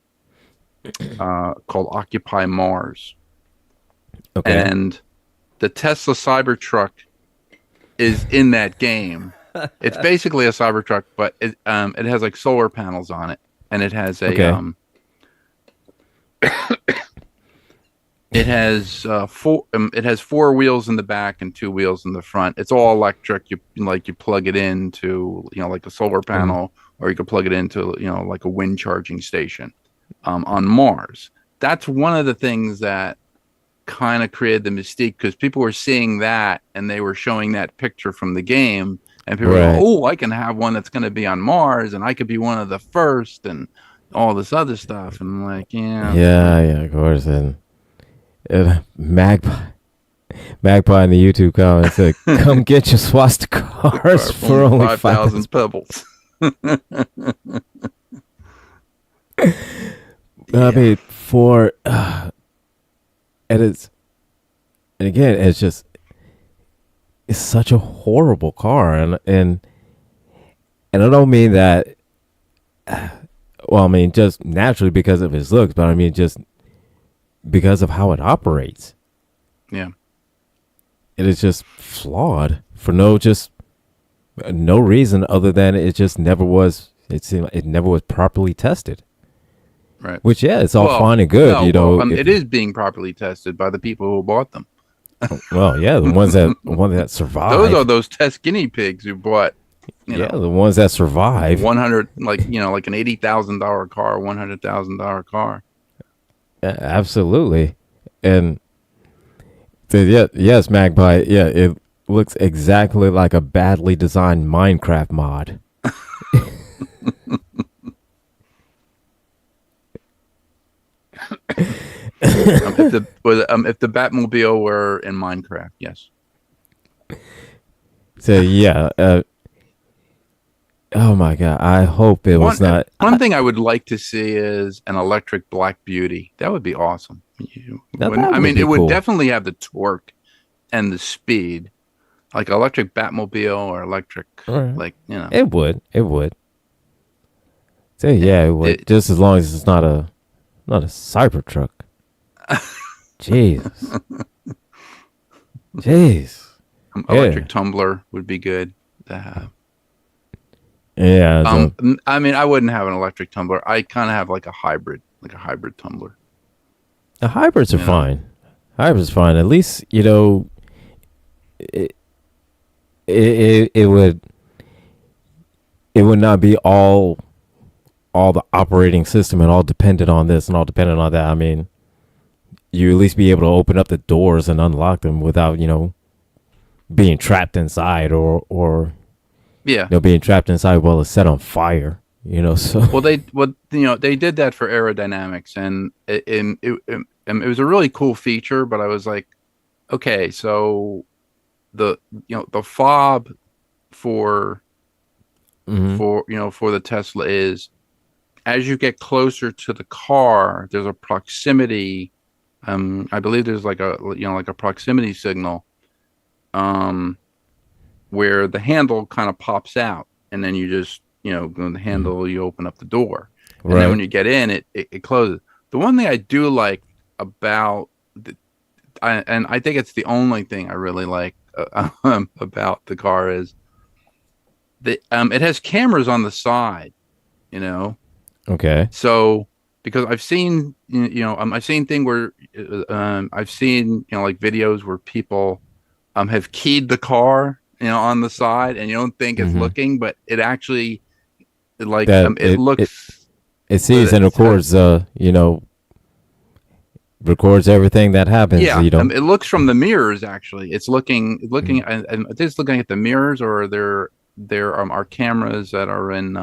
called Occupy Mars. Okay. And the Tesla Cybertruck is in that game. It's basically a Cybertruck, but it has like solar panels on it, and it has a it has four wheels in the back and 2 wheels in the front. It's all electric. You plug it into like a solar panel, or you could plug it into like a wind charging station on Mars. That's one of the things that kind of created the mystique, because people were seeing that and they were showing that picture from the game, and people were like, oh, I can have one that's going to be on Mars, and I could be one of the first, and all this other stuff. And I'm like, yeah, of course. And Magpie in the YouTube comments said, come get your swastika cars for only 5,000 pebbles. I mean, for and again, it's such a horrible car, and I don't mean that. Well, I mean just naturally because of his looks, but I mean just because of how it operates. Yeah, it is just flawed for no reason other than it just never was. It seemed like it never was properly tested. Right. Which, it's all fine and good, it is being properly tested by the people who bought them. Well, yeah, the ones that survive. Those are those test guinea pigs who bought. The ones that survive. 100, like an $80,000 car, $100,000 car. Yeah, absolutely, and yes, Magpie. Yeah, it looks exactly like a badly designed Minecraft mod. If the Batmobile were in Minecraft, yes. So oh my God! I hope it was not. One thing I would like to see is an electric Black Beauty. That would be awesome. It would definitely have the torque and the speed, like electric Batmobile or electric, It would. So it would. Just as long as it's not a Cybertruck. Jesus. Jeez. Electric tumbler would be good to have. Yeah. I mean, I wouldn't have an electric tumbler. I kind of have like a hybrid tumbler. The hybrids are fine. Hybrids fine. At least it would not be all the operating system and all dependent on this and all dependent on that. I mean, you at least be able to open up the doors and unlock them without being trapped inside or being trapped inside while it's set on fire. So they did that for aerodynamics, and it was a really cool feature. But I was like, okay, so the fob for the Tesla is, as you get closer to the car, there's a proximity. I believe there's like a proximity signal, where the handle kind of pops out, and then you just the handle, you open up the door, and then when you get in, it closes. The one thing I do like about and I think it's the only thing I really like about the car is it has cameras on the side, you know. Okay. So because I've seen thing where I've seen like videos where people have keyed the car on the side, and you don't think it's Mm-hmm. looking, but it actually That it looks it with sees and it has records. Records everything that happens. yeah, it looks from the mirrors. Actually, it's looking Mm. and it's looking at the mirrors, or there are cameras that are in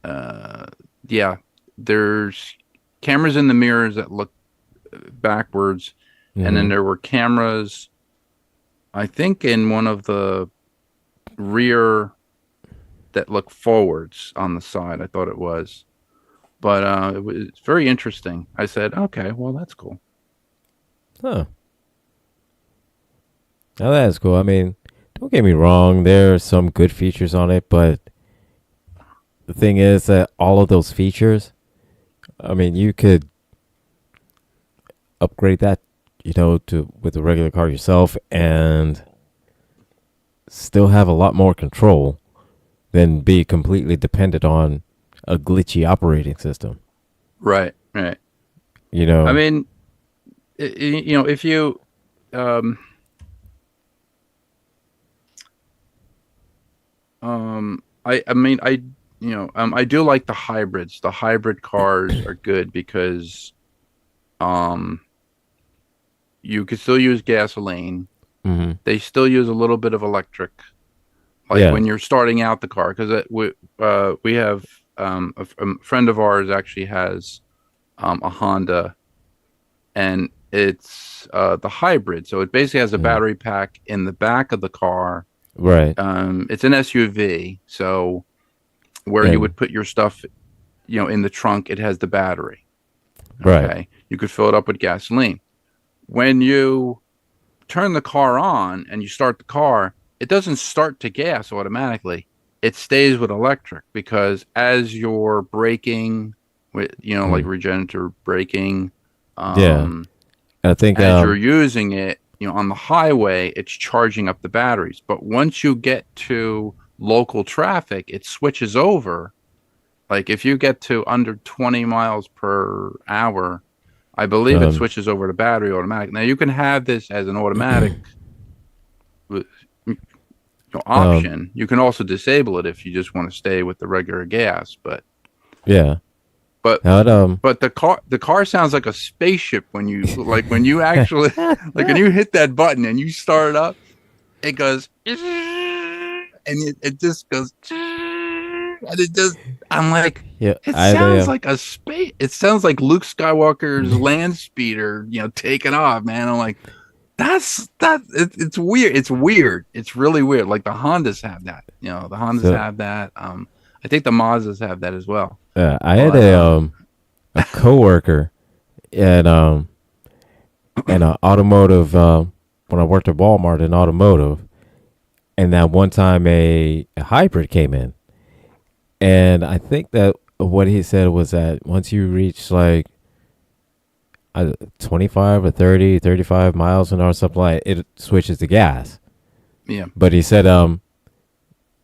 uh yeah, there's cameras in the mirrors that look backwards, and then Mm-hmm. there were cameras, I think, in one of the rear that look forwards on the side. I thought it was, but it was very interesting. I said, okay, well, that's cool. Huh. Now that's cool. I mean, don't get me wrong. There are some good features on it, but the thing is that all of those features, I mean, you could upgrade that, to with a regular car yourself and still have a lot more control than be completely dependent on a glitchy operating system. Right, right. You I know, mean, if you, um, I mean, I do like the hybrids. The hybrid cars are good because, um, you can still use gasoline. hmm They still use a little bit of electric, like yeah, when you're starting out the car. Because we have a friend of ours actually has a Honda, and it's the hybrid. So it basically has a mm, battery pack in the back of the car. right, It's an SUV, so where you and would put your stuff, in the trunk, it has the battery. right, Okay, you could fill it up with gasoline. When you turn the car on and you start the car, it doesn't start to gas automatically. It stays with electric because as you're braking with, like mm, regenerative braking, yeah. um, I think, as you're using it, on the highway, it's charging up the batteries. But once you get to local traffic, it switches over. Like if you get to under 20 miles per hour, I believe it um, switches over to battery automatic. Now you can have this as an automatic um, option. You can also disable it if you just want to stay with the regular gas. But yeah. but Now, but the car sounds like a spaceship when you actually like when you hit that button and you start it up, it goes and it just goes and it just I'm like yeah, it I sounds like a space. It sounds like Luke Skywalker's land speeder, taking off, man. I'm like, it's weird. It's weird. It's really weird. Like the Hondas have that. The Hondas so have that. I think the Mazdas have that as well. I had But a coworker at an automotive when I worked at Walmart in automotive, and that one time a hybrid came in, and I think that what he said was that once you reach like 25 or 30, 35 miles an hour, something like it switches to gas. yeah, But he said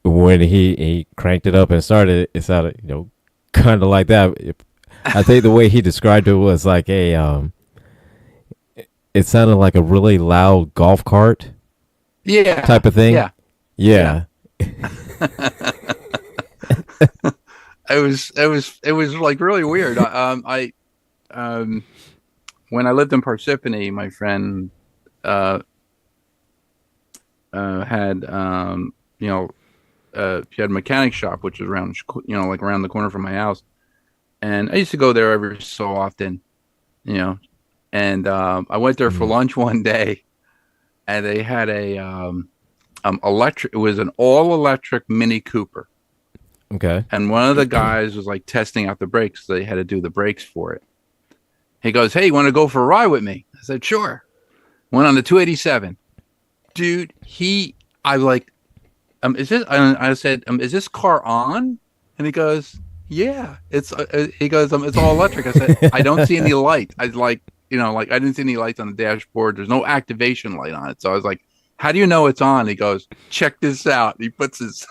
when he cranked it up and started, it sounded kind of like that. I think the way he described it was like it sounded like a really loud golf cart yeah, type of thing. yeah, yeah. Yeah. It was like really weird. I when I lived in Parsippany, my friend uh had she had a mechanic shop which was around like around the corner from my house, and I used to go there every so often, you know, and I went there for Mm, lunch one day, and they had a electric. It was an all electric Mini Cooper, okay. and one of the guys was like testing out the brakes. So they had to do the brakes for it. He goes, "Hey, you want to go for a ride with me?" I said, "Sure." Went on the 287. Dude, I like, is this? I said, is this car on? And he goes, yeah. He goes, it's all electric. I said, I don't see any light. I like, like I didn't see any lights on the dashboard. There's no activation light on it. So I was like, how do you know it's on? He goes, check this out. He puts his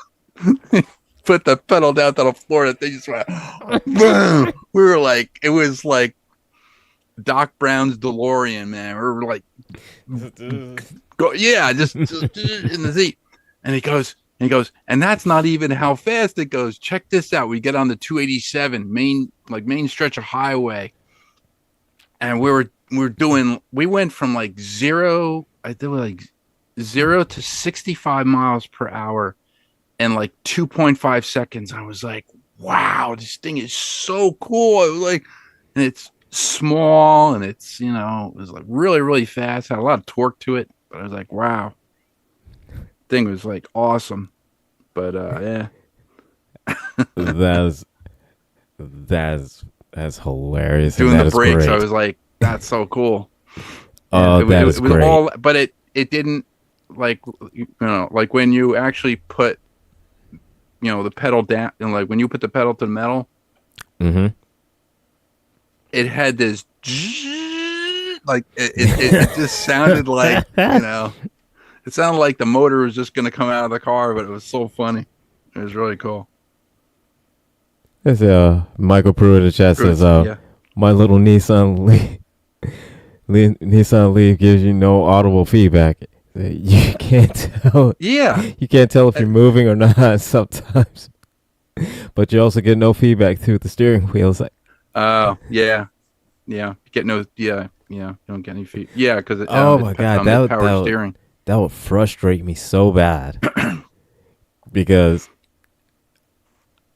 put the pedal down to the floor. And they just went boom. We were like, it was like Doc Brown's DeLorean, man. We were like, go, yeah, just in the seat. And he goes, and that's not even how fast it goes. Check this out. We get on the 287 main stretch of highway, and we went from like zero to 65 miles per hour in like 2.5 seconds. I was like, wow, this thing is so cool. I was like, and it's small, and it's, it was like really, really fast. Had a lot of torque to it, but I was like, wow, thing was like awesome. But yeah. that's hilarious. Doing the brakes, great. I was like, that's so cool. Oh, that is great. All, but it didn't, like, like when you actually put, the pedal down, and like when you put the pedal to the metal, it had this, like it just sounded like, it sounded like the motor was just going to come out of the car, but it was so funny. It was really cool. It's Michael Pruitt in the chat says, my little Nissan Leaf gives you no audible feedback. You can't tell. Yeah. You can't tell if you're moving or not sometimes. But you also get no feedback through the steering wheel. It's like, yeah. You get no, you don't get any feedback. Yeah, because oh my God, power steering. That would frustrate me so bad. Because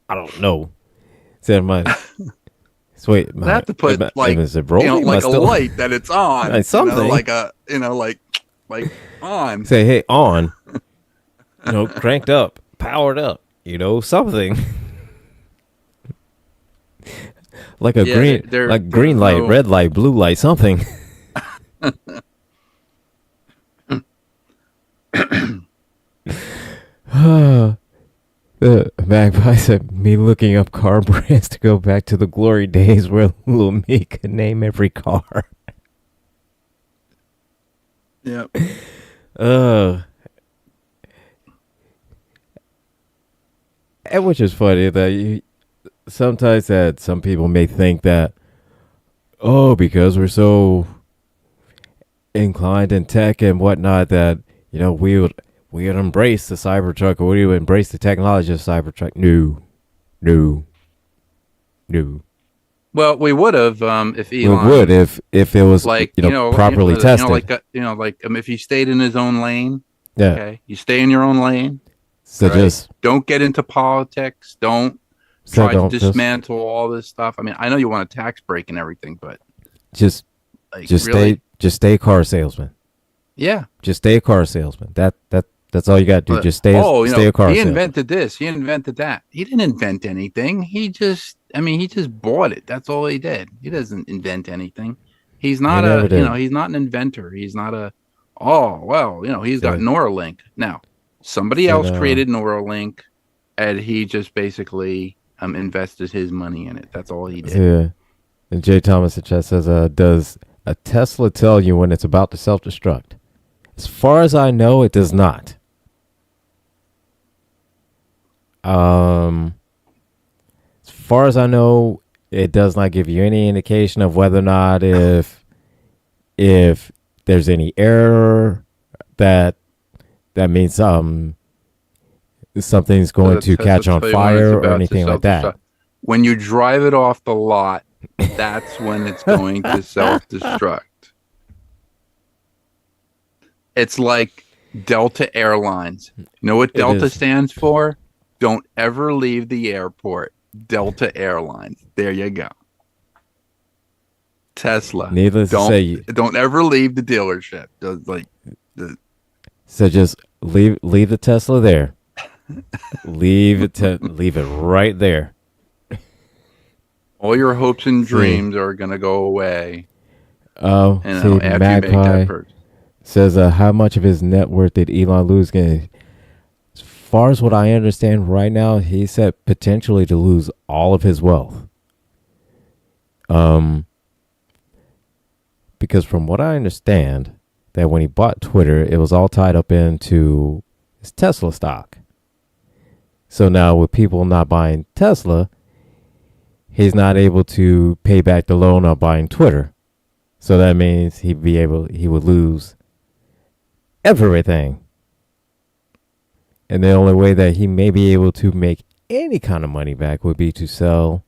I don't know. Said my sweet. I have to put like a light that it's on. Like something like on. Say, hey, on. Cranked up, powered up. Something. Like a green light, red light, blue light, something. Magpie said, me looking up car brands to go back to the glory days where little me could name every car. Yep. And which is funny that sometimes that some people may think that, because we're so inclined in tech and whatnot that, we would embrace the Cybertruck, or we would embrace the technology of Cybertruck. No. Well, we would have if Elon. We would if it was like properly tested. If he stayed in his own lane. Yeah. Okay. You stay in your own lane. So right? Just don't get into politics. Don't try to dismantle all this stuff. I mean, I know you want a tax break and everything, but just stay a car salesman. Yeah. Just stay a car salesman. That's all you got to do. Just stay a car salesman. He invented this. He invented that. He didn't invent anything. He just bought it. That's all he did. He doesn't invent anything. He's not he's not an inventor. He's not he's got Neuralink. Now, somebody else created Neuralink, and he just basically invested his money in it. That's all he did. Yeah. And Jay Thomas in chat says, does a Tesla tell you when it's about to self-destruct? As far as I know, it does not. As far as I know, it does not give you any indication of whether or not if there's any error that means something's going to catch on fire or anything like that. When you drive it off the lot, that's when it's going to self-destruct. It's like Delta Airlines. You know what Delta stands for? Don't ever leave the airport. Delta Airlines. There you go. Tesla. Needless to say, don't ever leave the dealership. So just leave the Tesla there. leave it right there. All your hopes and dreams are gonna go away. Oh, after you make that purchase. Says, how much of his net worth did Elon lose? As far as what I understand right now, he said potentially to lose all of his wealth. Because from what I understand, that when he bought Twitter, it was all tied up into his Tesla stock. So now with people not buying Tesla, he's not able to pay back the loan on buying Twitter. So that means he would lose everything. And the only way that he may be able to make any kind of money back would be to sell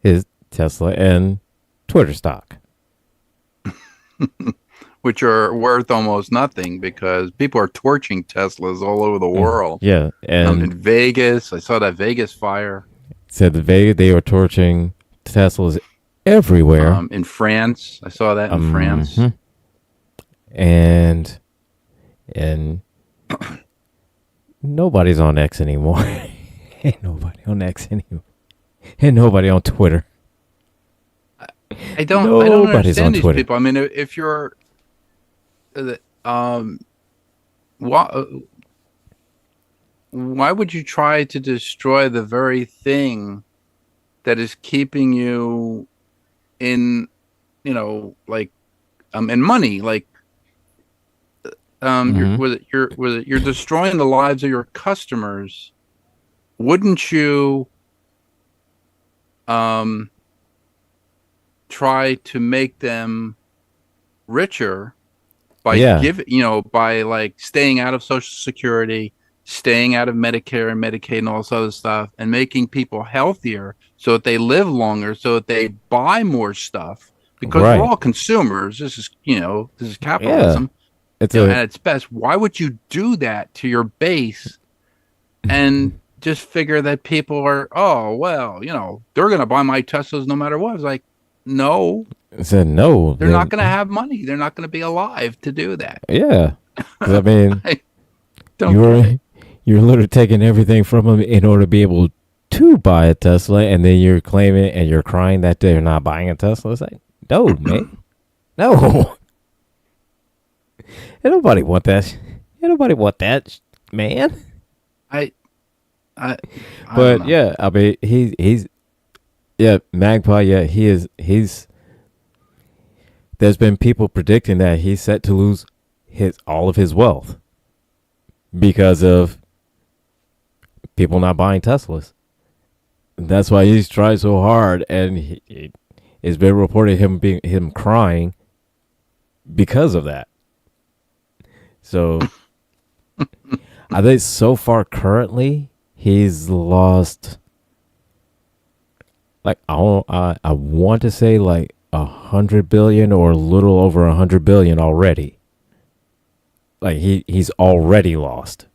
his Tesla and Twitter stock. Which are worth almost nothing because people are torching Teslas all over the world. Yeah. And in Vegas, I saw that Vegas fire. Said they were torching Teslas everywhere. In France, I saw that in France. And nobody's on X anymore. Ain't nobody on X anymore. Ain't nobody on Twitter. I don't understand these people. I mean, if you're, why would you try to destroy the very thing that is keeping you in, in money? Like, you're destroying the lives of your customers. Wouldn't you try to make them richer by by like staying out of Social Security, staying out of Medicare and Medicaid and all this other stuff, and making people healthier so that they live longer, so that they buy more stuff? Because we're all consumers. This is capitalism. At its best. Why would you do that to your base and just figure that people are, they're going to buy my Teslas no matter what? It's like, no. I said no. They're not going to have money. They're not going to be alive to do that. Yeah. I mean, you're literally taking everything from them in order to be able to buy a Tesla, and then you're claiming and you're crying that they're not buying a Tesla. It's like, no, man. No. Ain't nobody want that. Ain't nobody want that, man. But yeah, I mean, he's Magpie. Yeah, he's. There's been people predicting that he's set to lose all of his wealth because of people not buying Teslas. That's why he's tried so hard, and it's been reported him crying because of that. So, I think so far currently he's lost, like I want to say like 100 billion or a little over 100 billion already. Like he's already lost.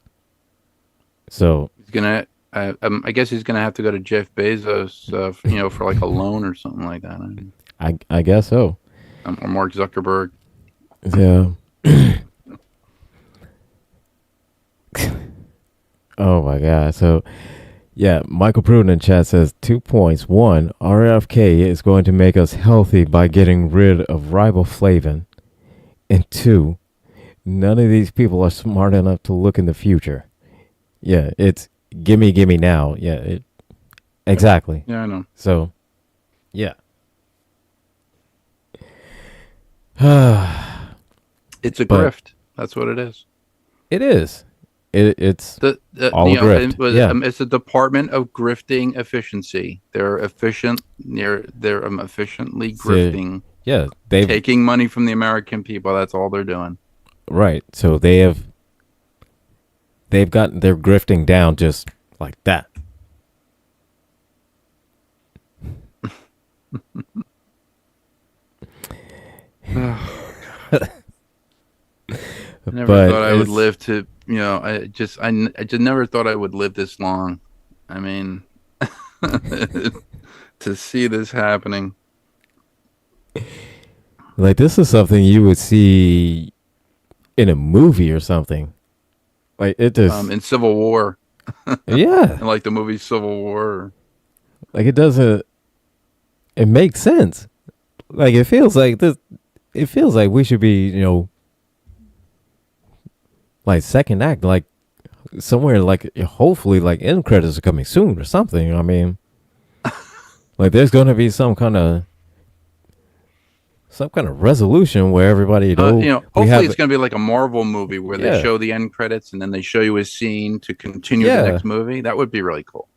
So he's gonna. I guess he's gonna have to go to Jeff Bezos, for like a loan or something like that. I guess so. Or Mark Zuckerberg. Yeah. Oh my God. So yeah, Michael Pruden in chat says 2 points. 1, RFK is going to make us healthy by getting rid of riboflavin. And 2, none of these people are smart enough to look in the future. Yeah, it's gimme now. Yeah, exactly. Yeah, I know. So, yeah. It's a grift. That's what it is. It is. It's all grift. It's a department of grifting efficiency. They're efficient. They're efficiently grifting. Yeah, taking money from the American people. That's all they're doing. Right. So they've gotten their grifting down just like that. I never thought I would live to, I just never thought I would live this long. I mean, to see this happening. Like, this is something you would see in a movie or something. Like, it just... in Civil War. Yeah. And like the movie Civil War. Like, it doesn't... It makes sense. Like, it feels like this... It feels like we should be, like second act, like somewhere, like hopefully, like end credits are coming soon or something. I mean, like there's gonna be some kind of some kind of resolution where everybody, we hopefully have, it's going to be like a Marvel movie where they show the end credits and then they show you a scene to continue the next movie. That would be really cool.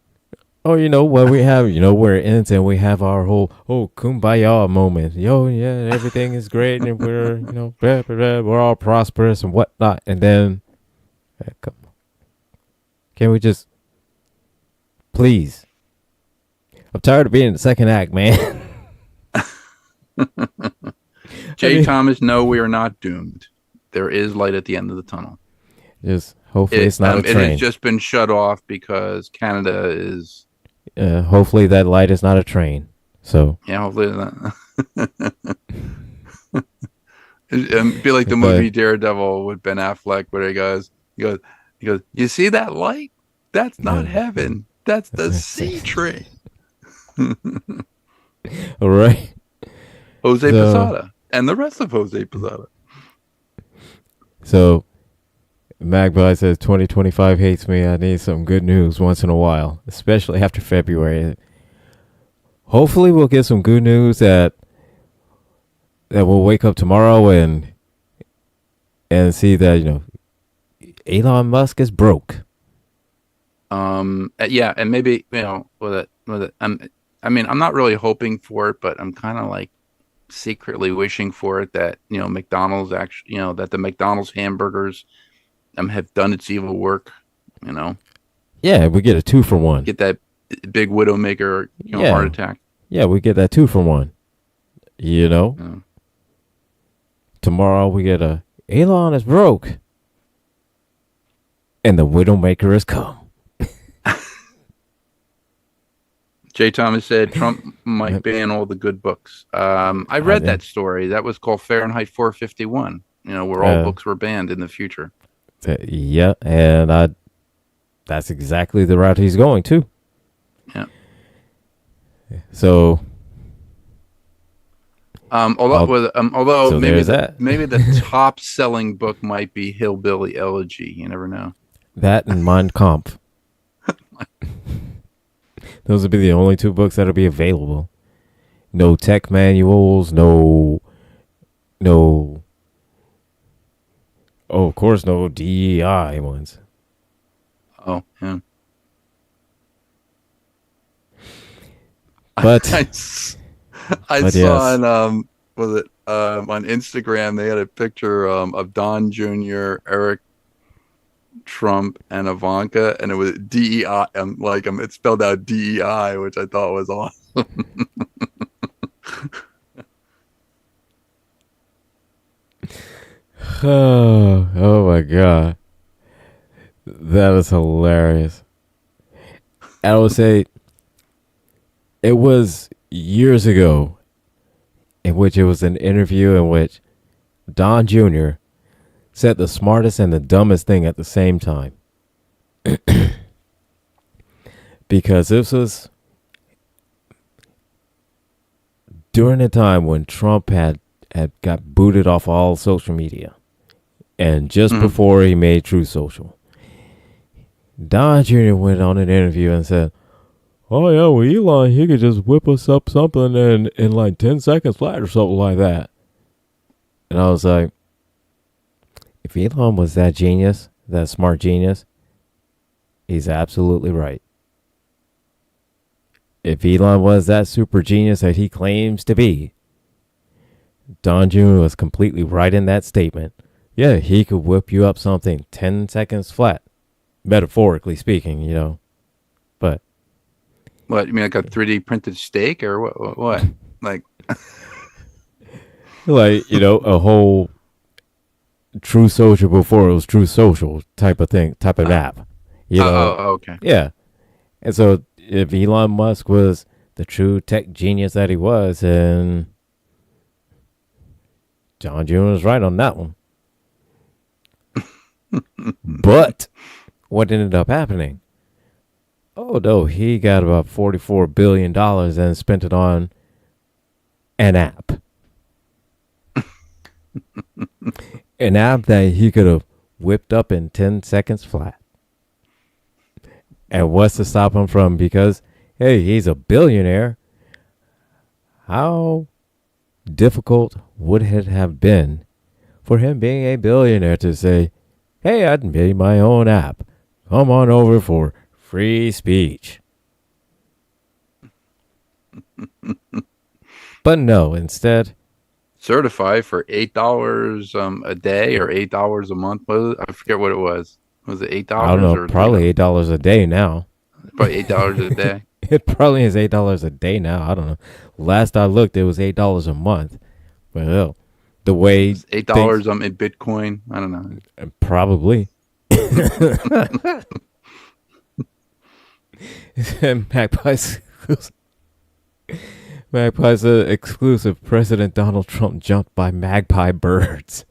Or, where we have, where it ends and we have our whole, kumbaya moment. Everything is great and we're, blah, blah, blah, we're all prosperous and whatnot. And then, come on. Can we just, please? I'm tired of being in the second act, man. Thomas, no, we are not doomed. There is light at the end of the tunnel. Just hopefully it's not a train. It has just been shut off because Canada is... hopefully that light is not a train. So yeah, hopefully not. It'd be like the movie Daredevil with Ben Affleck, where he goes, you see that light? That's not heaven. That's the sea train. All right. Jose Posada and the rest of Jose Posada. So Magpie says 2025 hates me. I need some good news once in a while, especially after February. Hopefully we'll get some good news that we'll wake up tomorrow and see that, Elon Musk is broke. Yeah, and maybe, with it, I'm not really hoping for it, but I'm kind of like secretly wishing for it that, McDonald's actually, that the McDonald's hamburgers have done its evil work, Yeah, we get a 2-for-1. Get that big Widowmaker, heart attack. Yeah, we get that 2-for-1. Yeah. Tomorrow we get a Elon is broke. And the Widowmaker has come. Jay Thomas said Trump might ban all the good books. I read that story. That was called Fahrenheit 451, where all books were banned in the future. Yeah, and that's exactly the route he's going to. Yeah. So, although maybe the top selling book might be Hillbilly Elegy. You never know. That and Mein Kampf. Those would be the only 2 books that'll be available. No tech manuals, no. Oh, of course, no DEI ones. Oh, yeah. But I saw on on Instagram they had a picture of Don Jr., Eric Trump, and Ivanka, and it was DEI. It spelled out DEI, which I thought was awesome. Oh my god, that is hilarious. I would say it was years ago in which it was an interview in which Don Jr. said the smartest and the dumbest thing at the same time. Because this was during a time when Trump had got booted off all social media. And just before he made Truth Social, Don Jr. went on an interview and said, oh, yeah, well, Elon, he could just whip us up something in like 10 seconds flat or something like that. And I was like, if Elon was that genius, that smart genius, he's absolutely right. If Elon was that super genius that he claims to be, Don Jr. was completely right in that statement. Yeah, he could whip you up something 10 seconds flat, metaphorically speaking, But what, you mean like a 3D printed steak or what? Like, a whole True Social before it was True Social type of thing, type of app. Okay. Yeah. And so if Elon Musk was the true tech genius that he was, and John Jr. was right on that one. But what ended up happening? Oh, no, he got about $44 billion and spent it on an app. An app that he could have whipped up in 10 seconds flat. And what's to stop him from, because, hey, he's a billionaire. How difficult would it have been for him being a billionaire to say, hey, I'd made my own app. Come on over for free speech. But no, instead, certify for $8 a day or $8 a month. I forget what it was. Was it $8? I don't know, or probably $8 a day now. Probably $8 a day. It probably is $8 a day now. I don't know. Last I looked, it was $8 a month. Well, the way $8 in Bitcoin. I don't know. Probably. Magpie's exclusive. President Donald Trump jumped by magpie birds.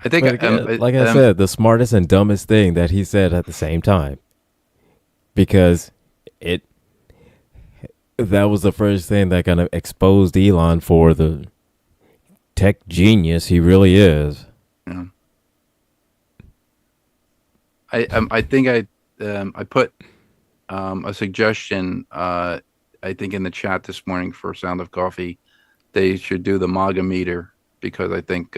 I think, like I said, the smartest and dumbest thing that he said at the same time, because that was the first thing that kind of exposed Elon for the tech genius he really is. Yeah. I think I put a suggestion I think in the chat this morning for Sound of Coffee. They should do the MAGA meter, because I think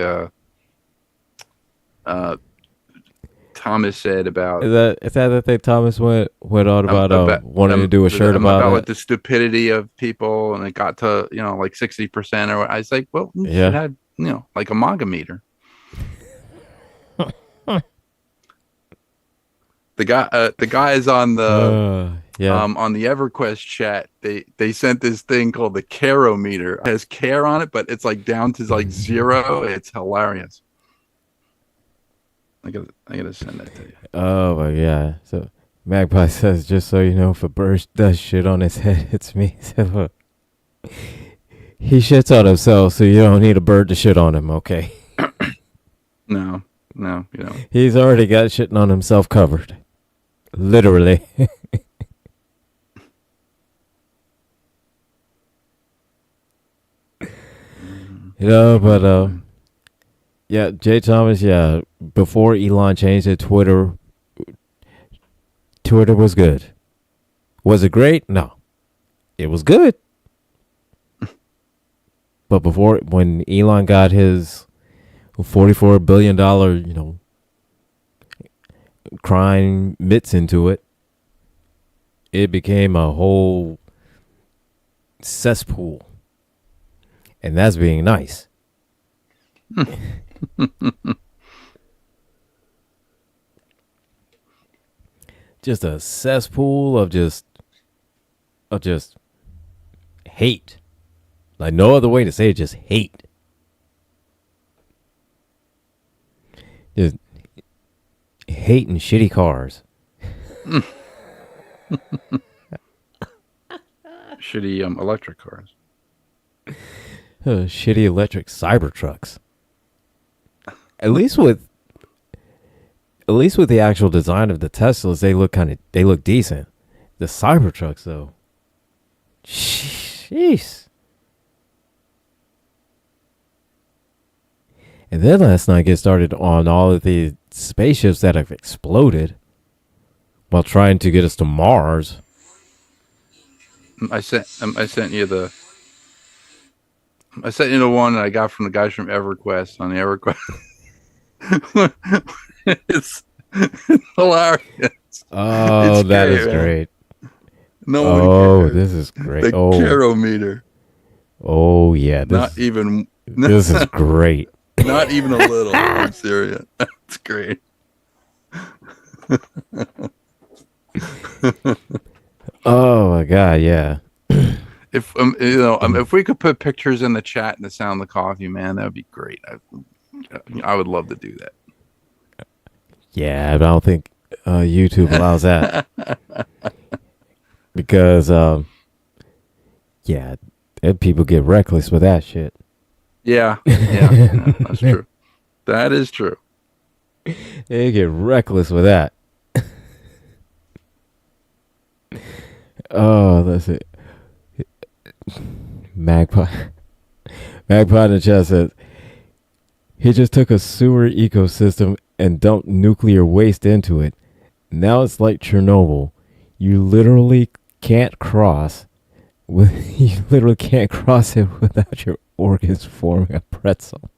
Thomas said about is that the thing Thomas went on about wanting to do a shirt about like the stupidity of people, and it got to like 60%, or I was like, well, you should have like a MAGA meter. The guys on the on the EverQuest chat, they sent this thing called the Carometer. It has care on it, but it's like down to like 0. It's hilarious. I gotta send that to you. Oh my god! So Magpie says, just so you know, if a bird does shit on his head, it's me. So, look, he shits on himself, so you don't need a bird to shit on him, okay? No, he's already got shitting on himself covered, literally. But yeah, Jay Thomas, before Elon changed it, Twitter was good. Was it great? No. It was good. But when Elon got his $44 billion, crime mitts into it, it became a whole cesspool. And that's being nice. Just a cesspool of just hate. Like no other way to say it, just hate. Just hate and shitty cars. Shitty electric cars. Shitty electric Cybertrucks. At least with the actual design of the Teslas, they look decent. The Cybertrucks, though, jeez. And then let's not get started on all of the spaceships that have exploded while trying to get us to Mars. I sent you the one that I got from the guys from EverQuest on the EverQuest. it's hilarious. Oh, it's that is great. No one cares. This is great. The Carometer. Oh yeah, this is great. Not even a little. I'm serious. That's great. Oh my god, yeah. If if we could put pictures in the chat and the Sound of the Coffee, man, that would be great. I would love to do that. Yeah, I don't think YouTube allows that. Because people get reckless with that shit. Yeah, that's true. That is true. They get reckless with that. Oh, that's it. Magpie in the chat says He just took a sewer ecosystem and dumped nuclear waste into it. Now it's like Chernobyl. You literally can't cross. You literally can't cross it without your organs forming a pretzel.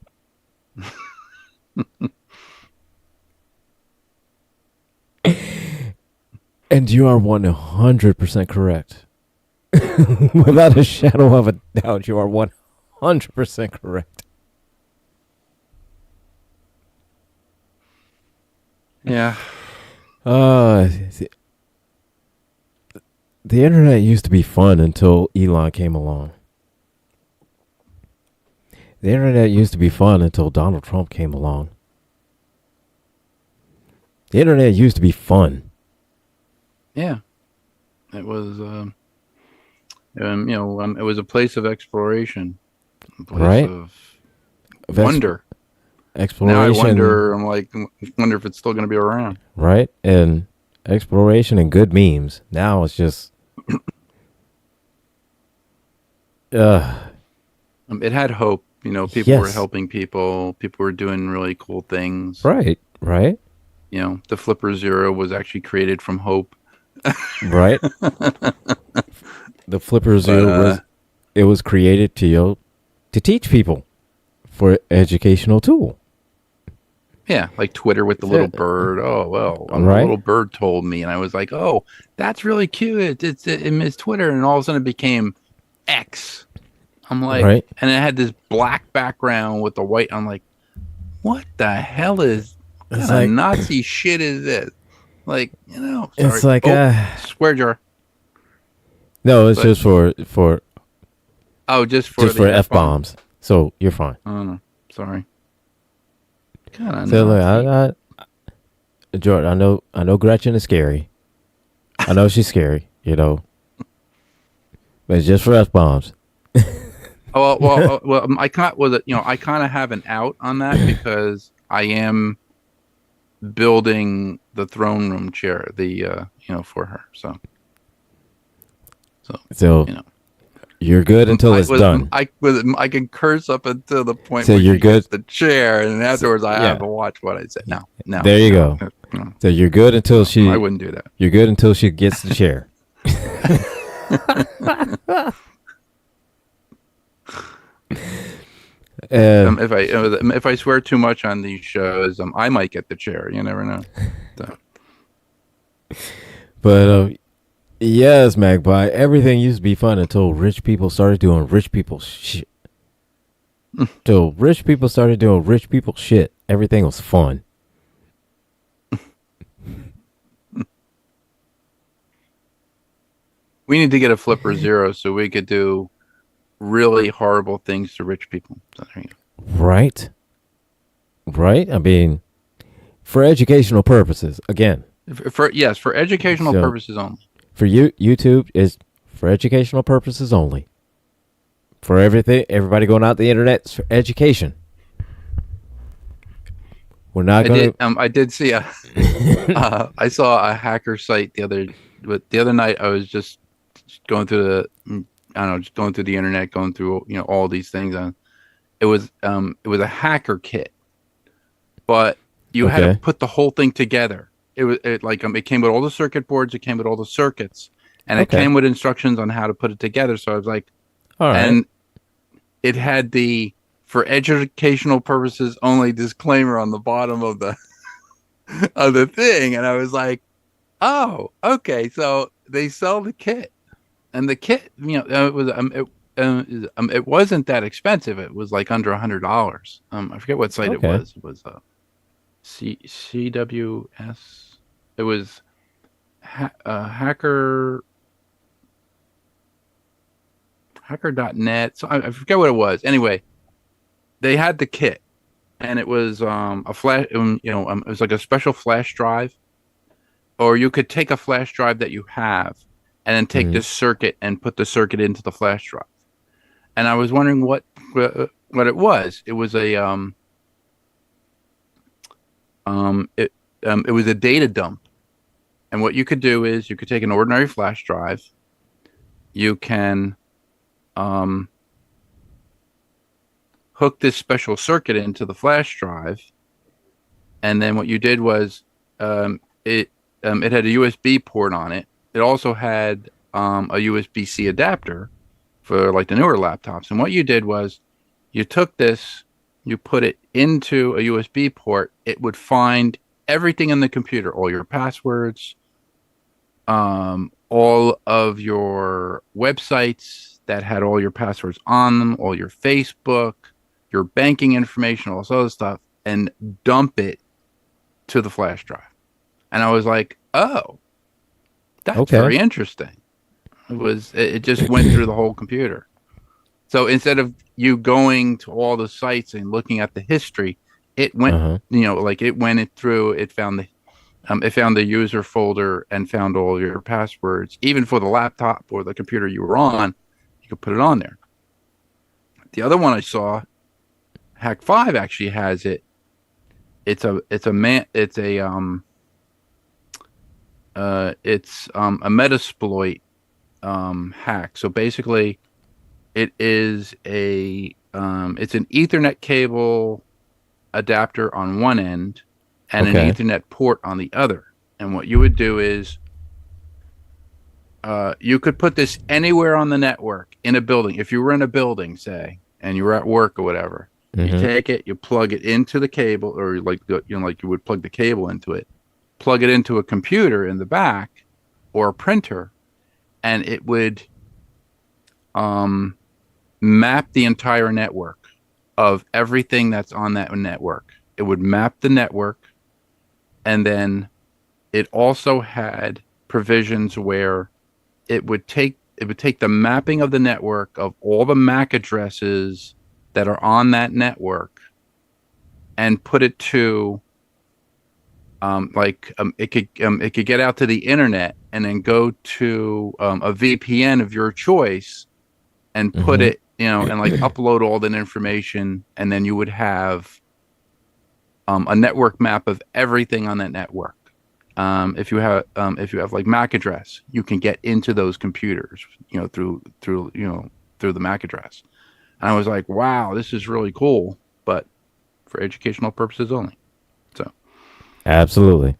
And you are 100% correct. Without a shadow of a doubt, you are 100% correct. Yeah. The internet used to be fun until Elon came along. The internet used to be fun until Donald Trump came along. The internet used to be fun. Yeah. It was, it was a place of exploration, a place Right? of Of wonder. Exploration. Now I wonder. Wonder if it's still going to be around. Right? And exploration and good memes. Now it's just. It had hope. People were helping people. People were doing really cool things. Right. The Flipper Zero was actually created from hope. Right. The Flipper Zero was created to teach people for educational tool. Yeah, like Twitter with the little bird. Oh well, the little bird told me, and I was like, "Oh, that's really cute." It's Twitter, and all of a sudden it became X. I'm like, and it had this black background with the white. I'm like, what the hell is what kind of Nazi shit is this? Like, sorry. It's like square jar. No, it's just for just for F-bombs. So you're fine. Oh no, sorry. So look, Jordan, I know Gretchen is scary. I know she's scary, but it's just for F-bombs. I kind of have an out on that because I am building the throne room chair, for her. So you're good until it's done. I can curse up until the point where you're good. The chair, and afterwards I have to watch what I say. No. There you go. So you're good until she. I wouldn't do that. You're good until she gets the chair. If I swear too much on these shows, I might get the chair. You never know. So. But yes, Magpie. Everything used to be fun until rich people started doing rich people shit. Till rich people started doing rich people shit, everything was fun. We need to get a Flipper Zero so we could do really horrible things to rich people. So there you go. Right. I mean, for educational purposes, again. For educational purposes only. For YouTube is for educational purposes only. For everybody going out the internet, it's for education. We're not going to. I did see I saw a hacker site the other night. I was just going through just going through the internet, going through all these things. It was a hacker kit, but you had to put the whole thing together. It came with all the circuit boards, it came with all the circuits, and it came with instructions on how to put it together. So I was like, all right. And it had the for educational purposes only disclaimer on the bottom of the of the thing, and I was like, oh, okay. So they sell the kit, and the kit, it wasn't that expensive. It was like under $100. I forget what site it was. It was CWS. It was hacker.net. So I forget what it was. Anyway, they had the kit, and it was a flash. It was like a special flash drive, or you could take a flash drive that you have, and then take this circuit and put the circuit into the flash drive. And I was wondering what it was. It was a it was a data dump. And what you could do is you could take an ordinary flash drive. You can hook hooked this special circuit into the flash drive, and then what you did was it had a USB port on it. It also had a USB-C adapter for like the newer laptops. And what you did was you took this, you put it into a USB port. It would find everything in the computer, all your passwords, all of your websites that had all your passwords on them, all your Facebook, your banking information, all this other stuff, and dump it to the flash drive. And I was like, oh, that's very interesting. It just went through the whole computer. So instead of you going to all the sites and looking at the history, it went, it went through. It found the user folder and found all your passwords, even for the laptop or the computer you were on. You could put it on there. The other one I saw, Hack 5 actually has it. It's a Metasploit hack. So basically, it is it's an Ethernet cable adapter on one end and an Ethernet port on the other. And what you would do is you could put this anywhere on the network in a building. If you were in a building, say, and you were at work or whatever, you take it, you plug it into the cable, or like you would plug the cable into it, plug it into a computer in the back or a printer, and it would map the entire network of everything that's on that network. It would map the network, and then it also had provisions where it would take the mapping of the network of all the MAC addresses that are on that network and put it to it could get out to the internet and then go to a VPN of your choice and put it, and like upload all that information, and then you would have a network map of everything on that network. If you have like MAC address, you can get into those computers, through the MAC address. And I was like, wow, this is really cool, but for educational purposes only. So, absolutely.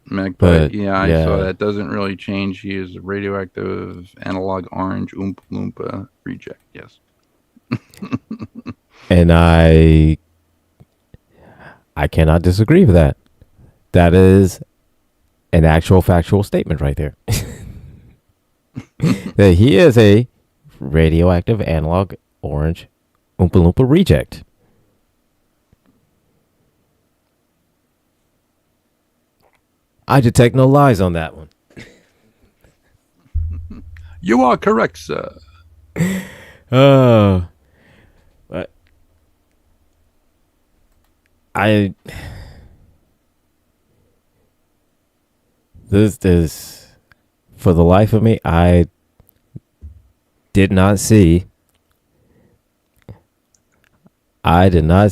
But I saw that doesn't really change. He is a radioactive analog orange Oompa Loompa reject. Yes. And I cannot disagree with that. That is an actual factual statement right there. That he is a radioactive analog orange Oompa Loompa reject. I detect no lies on that one. You are correct, sir. But this for the life of me, I did not see Elon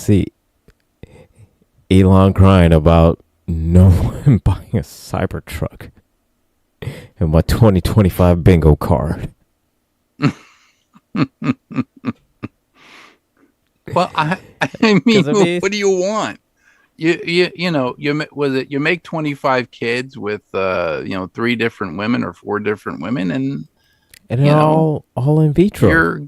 crying about no one buying a Cybertruck and my 2025 bingo card. Well, I mean, what do you want? You make 25 kids with 3 different women or 4 different women, and all in vitro.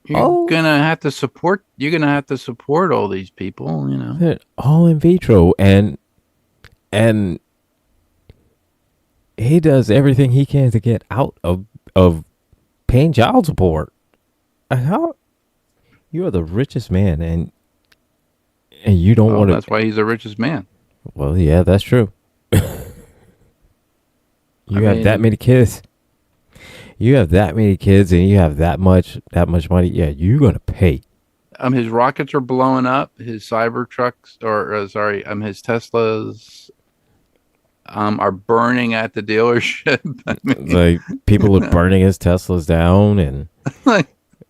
You're gonna have to support. You're gonna have to support all these people. They're all in vitro, and he does everything he can to get out of paying child support. How you are the richest man, and you don't want to. That's why he's the richest man. Well, yeah, that's true. You have that many kids. You have that many kids, and you have that much money. Yeah, you're gonna pay. His rockets are blowing up. His Cybertrucks, his Teslas, are burning at the delership. Like people are burning his Teslas down, and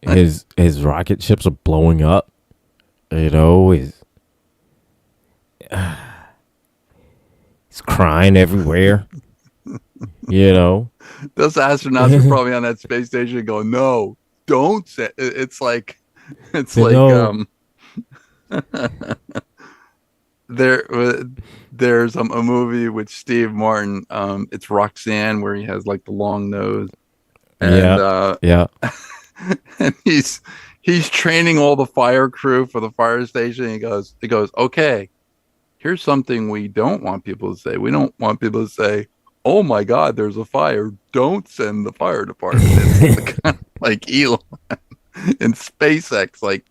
his rocket ships are blowing up. He's crying everywhere. You know, Those astronauts are probably on that space station going, "No, don't say." It's so like no, there there's a movie with Steve Martin. It's Roxanne, where he has like the long nose, and yeah, yeah, and he's training all the fire crew for the fire station. He goes, okay, here's something we don't want people to say. We don't want people to say, "Oh my God, there's a fire. Don't send the fire department." It's like Elon in SpaceX, like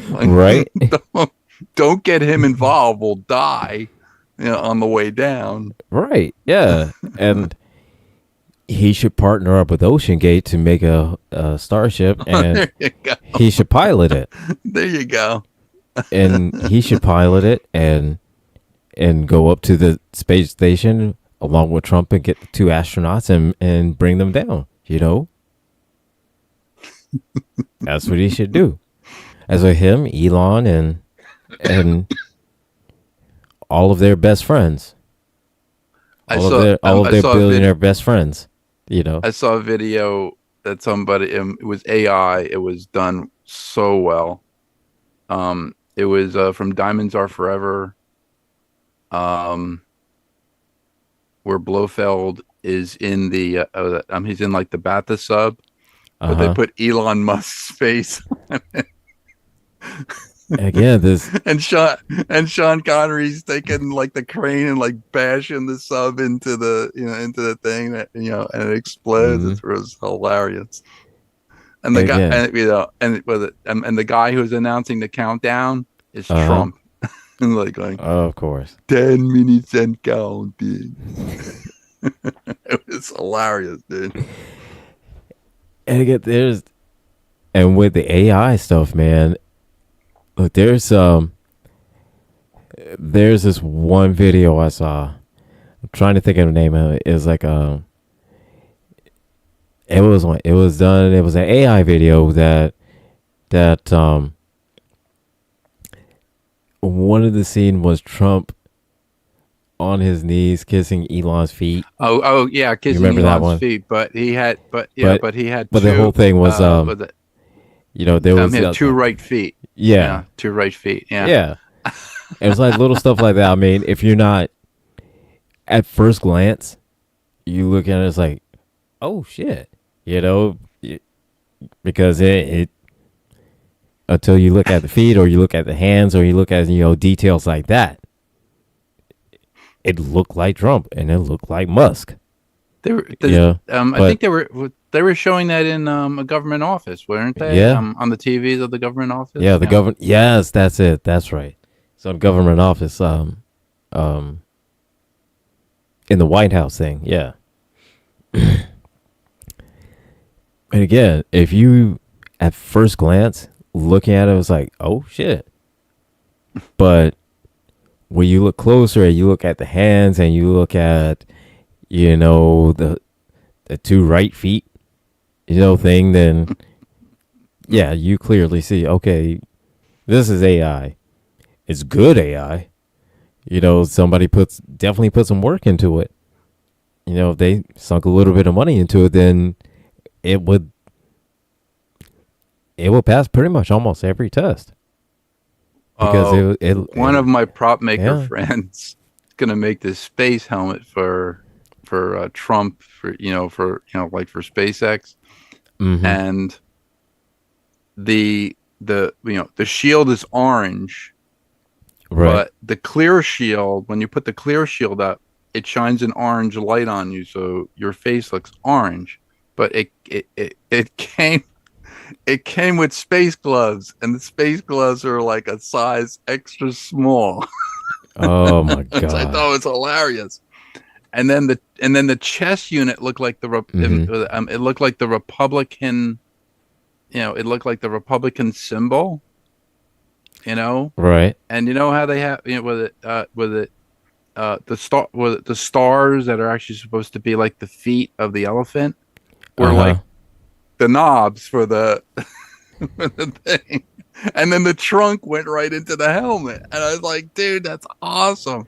right, don't get him involved. We'll die, on the way down. right, yeah, and he should partner up with Ocean Gate to make a starship, and There you go. he should pilot it, There you go. and he should pilot it and go up to the space station along with Trump and get the two astronauts and bring them down. You know, that's what he should do. As with him, Elon, and all of their best friends, all of I their saw billionaire best friends. You know, I saw a video that somebody, it was AI. It was done so well. It was from Diamonds Are Forever, um, where Blofeld is in he's in like the bathtub, uh but they huh. put Elon Musk's face. Again, this. and Sean and Sean Connery's taking like the crane and like bashing the sub into the thing that and it explodes. Mhm. It was hilarious. And the And guy again, and the guy who's announcing the countdown is uh huh. Trump. And like going Of course. 10 minutes and counting. It was hilarious, dude. And again, and with the AI stuff, man. Look, there's this one video I saw. I'm trying to think of the name of it. It was like it was done. It was an AI video that one of the scene was Trump on his knees kissing Elon's feet. Oh yeah, You kissing remember that Elon's one? feet, But but he had but the whole two. thing was Was it? there was He had two right feet. yeah, Yeah, two right feet. Yeah. yeah. It was like little stuff like that. I mean, if you're not at first glance, you look at it as like, oh shit, you know, because it until you look at the feet or you look at the hands or you look at details like that, it looked like Trump and it looked like Musk. Yeah, I but think they were showing that in a government office, weren't they? yeah, On the TVs of the government office. yeah, the Yeah. government. Yes, that's it. That's right. Some government office, um, in the White House thing. Yeah. And again, if you at first glance looking at it, it was like, oh shit. But when you look closer and you look at the hands and you look at, the two right feet, thing, then yeah, you clearly see, okay, this is AI. It's good AI. Somebody definitely put some work into it. If they sunk a little bit of money into it, then it would pass pretty much almost every test because One of my prop maker yeah. friends is gonna make this space helmet for Trump like for SpaceX, Mm-hmm. and the shield is orange, Right. but the clear shield, when you put the clear shield up, it shines an orange light on you, so your face looks orange. But it came with space gloves, and the space gloves are like a size extra small. Oh my Which I god. thought was hilarious. And then the chest unit looked like Mm-hmm. it looked like the Republican, it looked like the Republican symbol, Right. and you know how they have, the stars that are actually supposed to be like the feet of the elephant were Uh huh. like the knobs for the for the thing, and then the trunk went right into the helmet, and I was like, dude, that's awesome.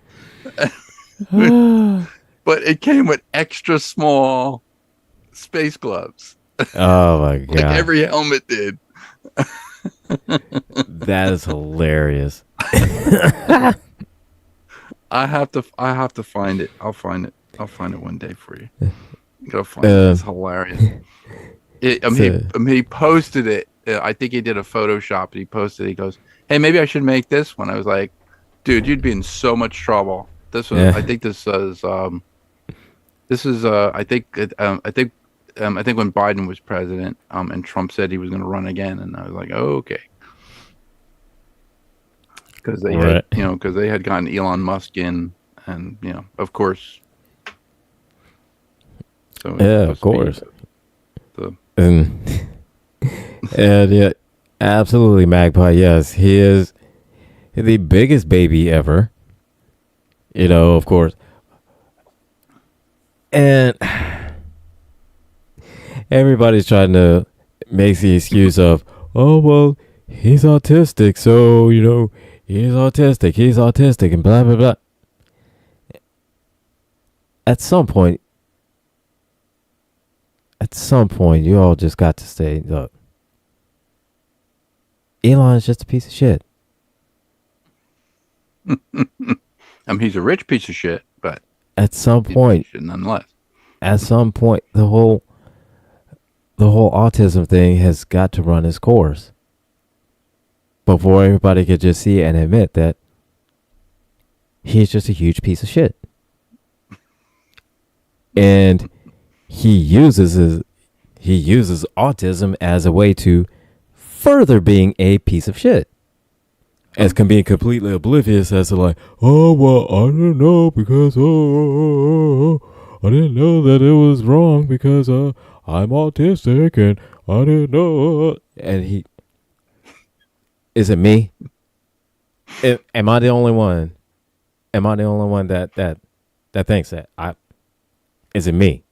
but it came with extra small space gloves. Oh my Like god, every helmet did. that is hilarious. I have to find it. I'll find it one day for you. Go find it. It's hilarious. So, He posted it. I think he did a Photoshop. He posted. He goes, "Hey, maybe I should make this one." I was like, "Dude, you'd be in so much trouble." This was. yeah. I think this was. This is. I think. I think. I think when Biden was president. And Trump said he was going to run again, and I was like, "Oh, okay." Because they Right. had, because they had gotten Elon Musk in, and of course. So it's Yeah, of supposed to be course. And yeah, absolutely, Magpie. Yes, he is the biggest baby ever. Of course. And everybody's trying to make the excuse of, oh, well, he's autistic. So, he's autistic, and blah, blah, blah. At some point, you all just got to say, look, Elon is just a piece of shit. He's a rich piece of shit, but At some point, nonetheless. The whole autism thing has got to run its course before everybody could just see and admit that he's just a huge piece of shit. And he uses autism as a way to further being a piece of shit. As can be completely oblivious as to like, oh, well, I don't know because, I didn't know that it was wrong because I'm autistic and I didn't know. And is it me? Am I the only one? Am I the only one that thinks that? Is it me?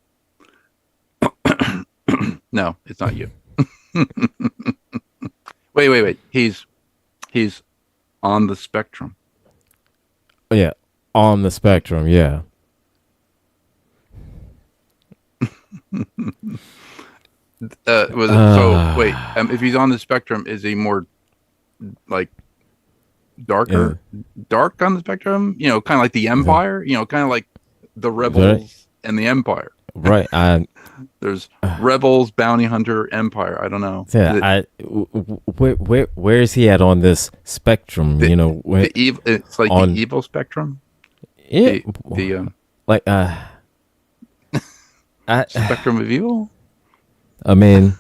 No, it's not you. Wait. He's on the spectrum. Yeah, on the spectrum. Yeah. So wait, if he's on the spectrum, is he more like dark on the spectrum? Kind of like the Empire. Kind of like the rebels and the Empire. Right. There's rebels, bounty hunter, Empire. I don't know. Yeah. Where is he at on this spectrum? It's like the evil spectrum. Yeah. Like spectrum of evil. I mean,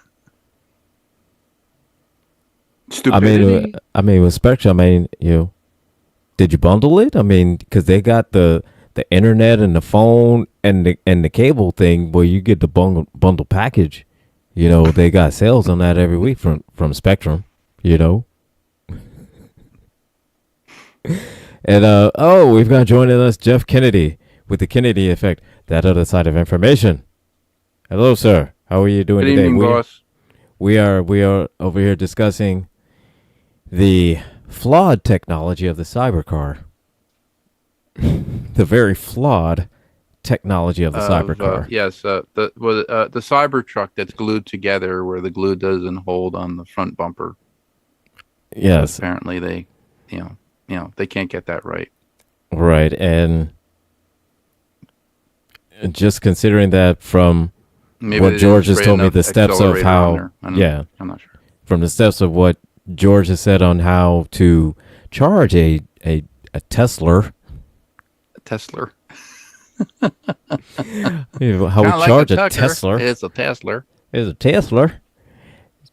stupidity. I mean, with Spectrum, did you bundle it? I mean, because they got the internet and the phone and the cable thing where you get the bundle package. They got sales on that every week from Spectrum. And we've got joining us Jeff Kennedy with the Kennedy Effect, that other side of information. Hello, sir. How are you doing Good today? evening, boss. We are over here discussing the flawed technology of the cybercar. The very flawed technology of the cybercar. Yes, the Cybertruck that's glued together, where the glue doesn't hold on the front bumper. Yes. Apparently, they can't get that right. Right, and just considering that from what George has told me, the steps of how, I'm not sure. From the steps of what George has said on how to charge a Tesla. Tesla. How we charge a Tesla. It's a Tesla. It's a Tesla.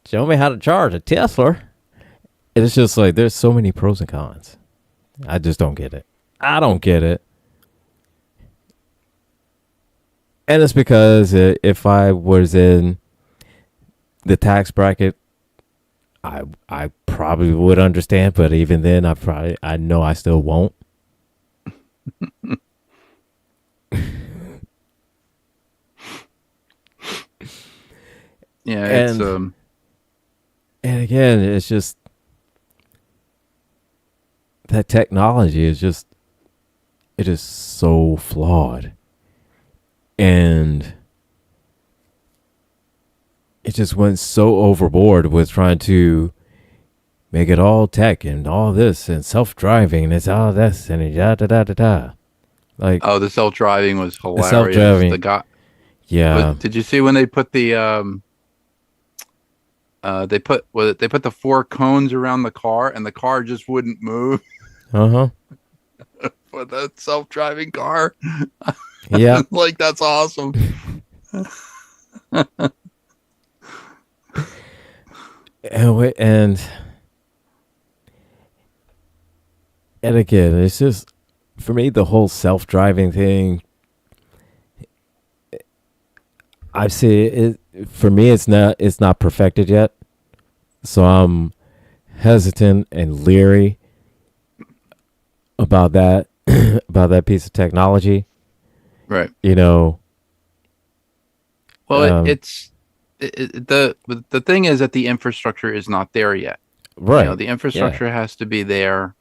Show me how to charge a Tesla. It's just like there's so many pros and cons. I just don't get it. I don't get it. And it's because if I was in the tax bracket, I probably would understand, but even then, I know I still won't. Yeah, and again, it's just that technology is just, it is so flawed. and it just went so overboard with trying to make it all tech and all this and self-driving and it's all this and da da da da da. Like, Oh, the self-driving was the hilarious. self-driving, The guy, yeah, but did you see when they put the they put the four cones around the car and the car just wouldn't move uh-huh, for the self-driving car? yeah. Like that's awesome. And and again, it's just for me the whole self-driving thing. I see it for me. It's not perfected yet, so I'm hesitant and leery about that about that piece of technology. Right. You know, Well, um, the thing is that the infrastructure is not there yet. You know, right? the Yeah, infrastructure has to be there.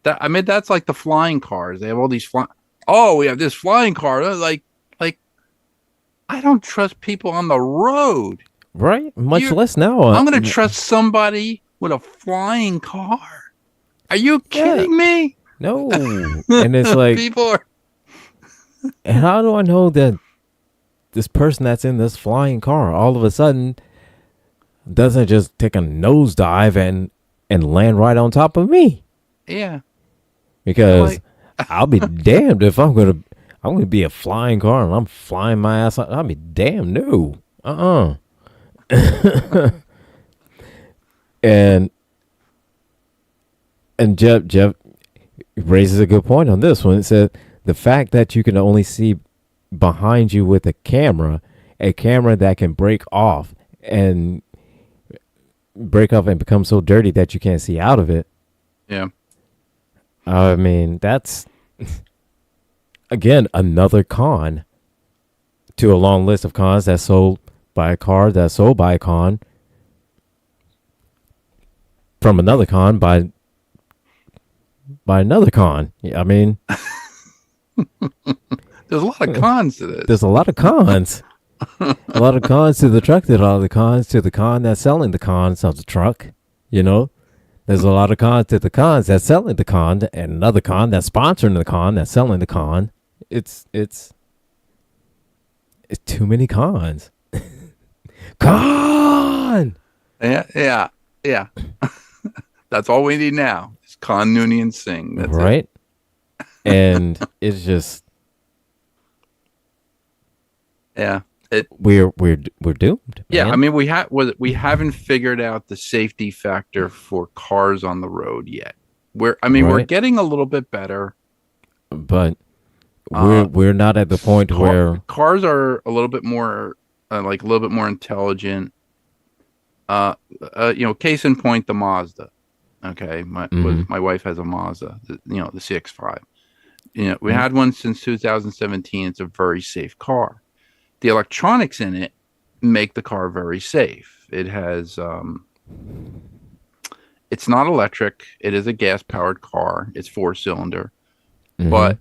That I mean, that's like the flying cars. They have all these flying. Oh, we have this flying car. Like I don't trust people on the road. right. Much You, less now. I'm gonna trust somebody with a flying car. Are you Yeah, kidding me? no. And it's like, People are. and how do I know that this person that's in this flying car all of a sudden doesn't just take a nosedive and land right on top of me? Yeah. Because Like I'll be damned if I'm gonna be a flying car and I'm flying my ass out. I'll be damned. No. And Jeff raises a good point on this one. It said the fact that you can only see behind you with a camera that can and break off and become so dirty that you can't see out of it. yeah. I mean, that's again another con to a long list of cons that's sold by a car that's sold by a con from another con by another con. Yeah, I mean, There's a lot of cons to there's this. a lot of cons. A lot of cons to the truck. There's a lot of cons to the con that's selling the cons of the truck. You know, there's a lot of cons to the cons that's selling the con, and another con that's sponsoring the con that's selling the con. It's too many cons. Con, Yeah, yeah, yeah. That's all we need now. Is Con Nooney and Singh. That's it. right? And it's just Yeah. It. we're doomed. Yeah. I Man. mean, we haven't figured out the safety factor for cars on the road yet. We're Right? getting a little bit better. But Uh, we're not at the point where cars are a little bit more like a little bit more intelligent. You know, case in point, the Mazda. Okay, mhm, my wife has a Mazda. You know, the CX-5. You know, we mhm, had one since 2017. It's a very safe car. The electronics in it make the car very safe. It has it's not electric. It is a gas powered car. It's four-cylinder, mhm,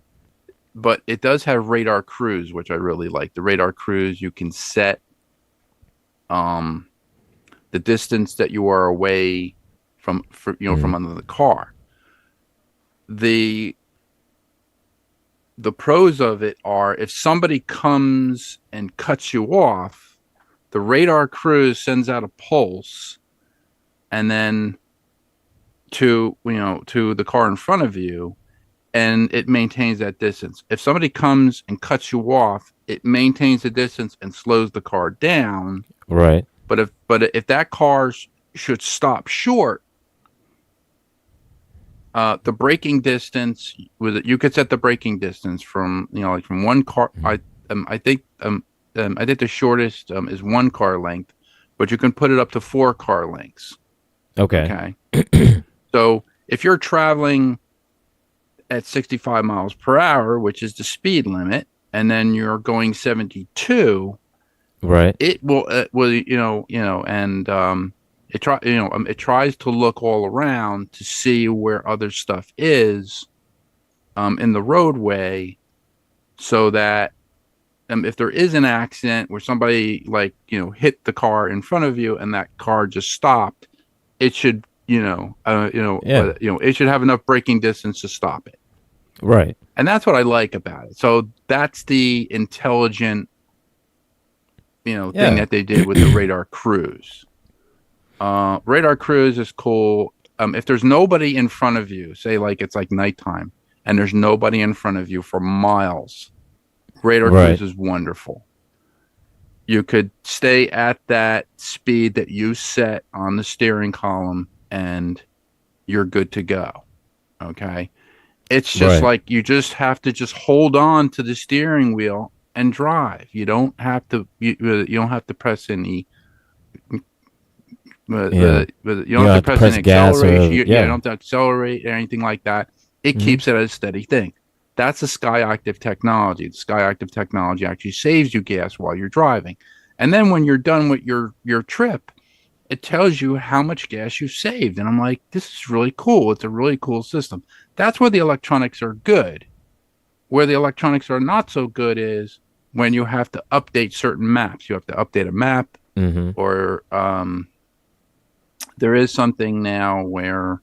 but it does have radar cruise, which I really like. The radar cruise, you can set um the distance that you are away from mhm, under the car. The pros of it are if somebody comes and cuts you off, the radar cruise sends out a pulse and then to the car in front of you, and it maintains that distance. If somebody comes and cuts you off, it maintains the distance and slows the car down. right. But if that car should stop short, the braking distance with it, you could set the braking distance from like from one car. Mhm. I think the shortest is one car length, but you can put it up to four car lengths. Okay. Okay, so if you're traveling at 65 miles per hour, which is the speed limit, and then you're going 72, Right. and it tries to look all around to see where other stuff is in the roadway, so that if there is an accident where somebody like hit the car in front of you and that car just stopped, it should it should have enough braking distance to stop it. Right. And that's what I like about it. So that's the intelligent thing that they did with the radar cruise. Radar cruise is cool. If there's nobody in front of you, say like it's like nighttime and there's nobody in front of you for miles, radar cruise is wonderful. You could stay at that speed that you set on the steering column and you're good to go. Okay. It's just like you just have to just hold on to the steering wheel and drive. You don't have to you don't have to press any you don't have to press any acceleration. You don't have to accelerate or anything like that. It keeps it a steady thing. That's the Skyactiv technology. The Skyactiv technology actually saves you gas while you're driving. And then when you're done with your trip, it tells you how much gas you saved. And I'm like, this is really cool. It's a really cool system. That's where the electronics are good. Where the electronics are not so good is when you have to update certain maps. You have to update a map, or there is something now where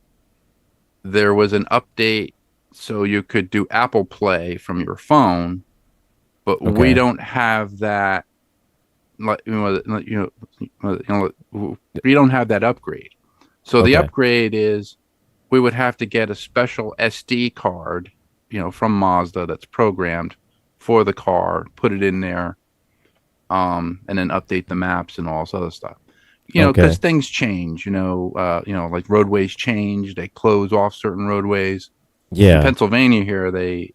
there was an update so you could do Apple Play from your phone, but we don't have that. We don't have that upgrade. So the upgrade is we would have to get a special SD card, from Mazda that's programmed for the car, put it in there, and then update the maps and all this other stuff. Because things change. Like roadways change. They close off certain roadways. Yeah. In Pennsylvania here, they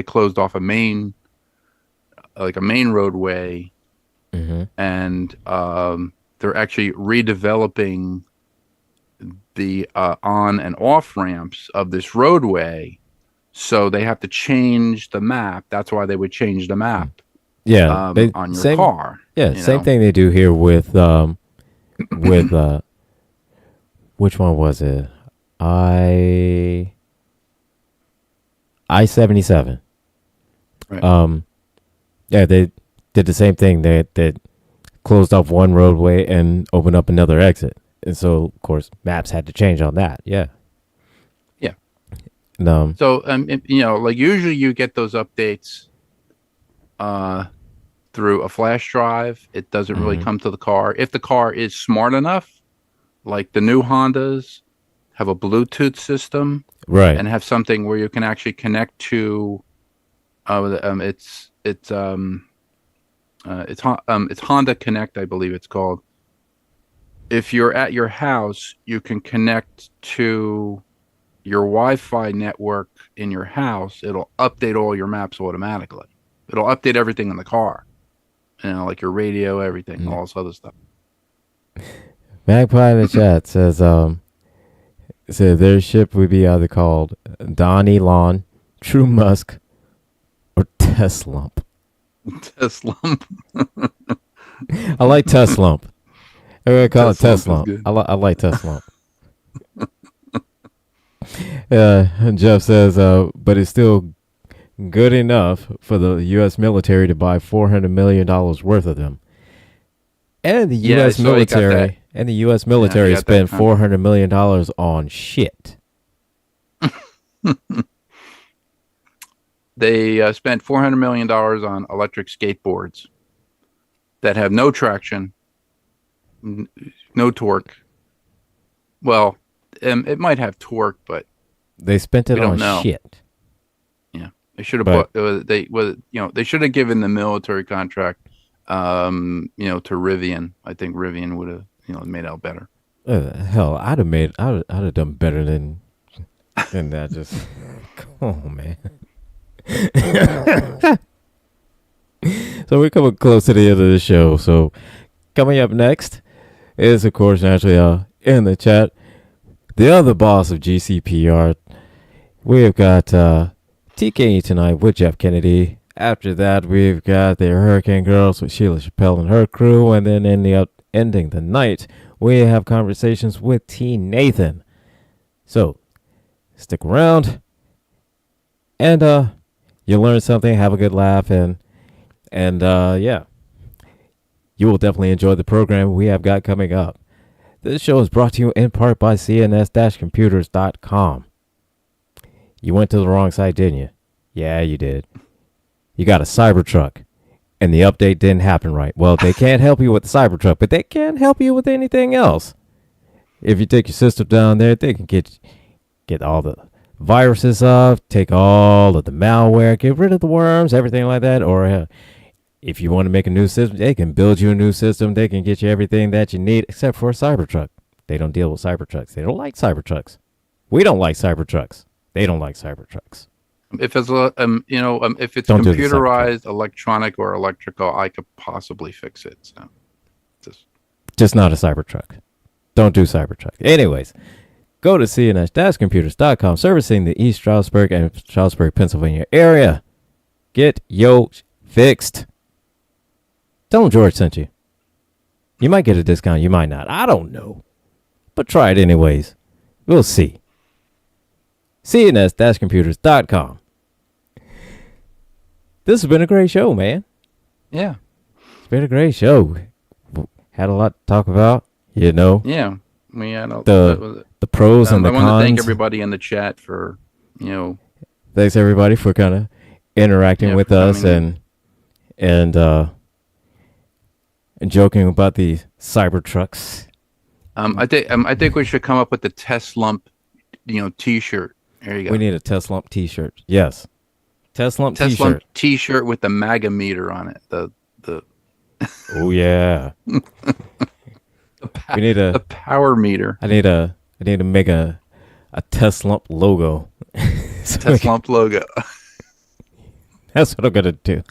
closed off a main roadway. And they're actually redeveloping the on and off ramps of this roadway, so they have to change the map. That's why they would change the map. Yeah, on your car. Yeah, same thing they do here with which one was it? I-77. Right. Yeah, they did the same thing. They closed off one roadway and opened up another exit. And so, of course, maps had to change on that. Yeah. Yeah. So, like usually you get those updates through a flash drive. It doesn't really come to the car. If the car is smart enough, like the new Hondas have a Bluetooth system. Right. And have something where you can actually connect to it's Honda Connect, I believe it's called. If you're at your house, you can connect to your Wi-Fi network in your house. It'll update all your maps automatically. It'll update everything in the car, like your radio, everything, all this other stuff. Magpie in the chat says, their ship would be either called Don Elon, True Musk, or Teslump. Teslump. I like Teslump. Everybody call it Teslump. I like Teslump. Jeff says, but it's still good enough for the U.S. military to buy $400 million worth of them. And the U.S. military spent $400 million on shit. They spent $400 million on electric skateboards that have no traction, no torque. Well, it might have torque, but they spent it on shit. Yeah, they should have bought. They should have given the military contract, to Rivian. I think Rivian would have, made out better. Hell, I'd have done better than that. Just come on, man. So we're coming close to the end of the show. So coming up next is, of course, naturally in the chat, the other boss of GCPR. We have got TKE tonight with Jeff Kennedy. After that, we've got the Hurricane Girls with Sheila Chappelle and her crew. And then ending the night, we have conversations with T. Nathan. So stick around and you'll learn something, have a good laugh, and And yeah, you will definitely enjoy the program we have got coming up. This show is brought to you in part by cns-computers.com. You went to the wrong site, didn't you? Yeah, you did. You got a Cybertruck, and the update didn't happen right. Well, they can't help you with the Cybertruck, but they can help you with anything else. If you take your system down there, they can get all the viruses off, take all of the malware, get rid of the worms, everything like that. Or if you want to make a new system, they can build you a new system. They can get you everything that you need except for a Cybertruck. They don't deal with Cybertrucks. They don't like Cybertrucks. We don't like Cybertrucks. They don't like Cybertrucks. If it's if it's computerized, electronic, or electrical, I could possibly fix it. So just not a Cybertruck. Don't do Cybertruck. Anyways, go to cns-computers.com, servicing the East Stroudsburg and Stroudsburg, Pennsylvania area. Get yo fixed. Tell them George sent you. You might get a discount. You might not. I don't know. But try it anyways. We'll see. cns-computers.com. This has been a great show, man. Yeah. It's been a great show. Had a lot to talk about, you know. Yeah. We had the pros and the cons. I want to thank everybody in the chat for, Thanks everybody for kind of interacting with us and joking about the Cybertrucks. I think we should come up with the test lump, T-shirt. There you go. We need a test lump T-shirt. Yes, test lump T-shirt. Lump T-shirt with the MAGA meter on it. The Oh yeah. We need a power meter. I need to make a test lump logo. Test lump logo. That's what I'm gonna do.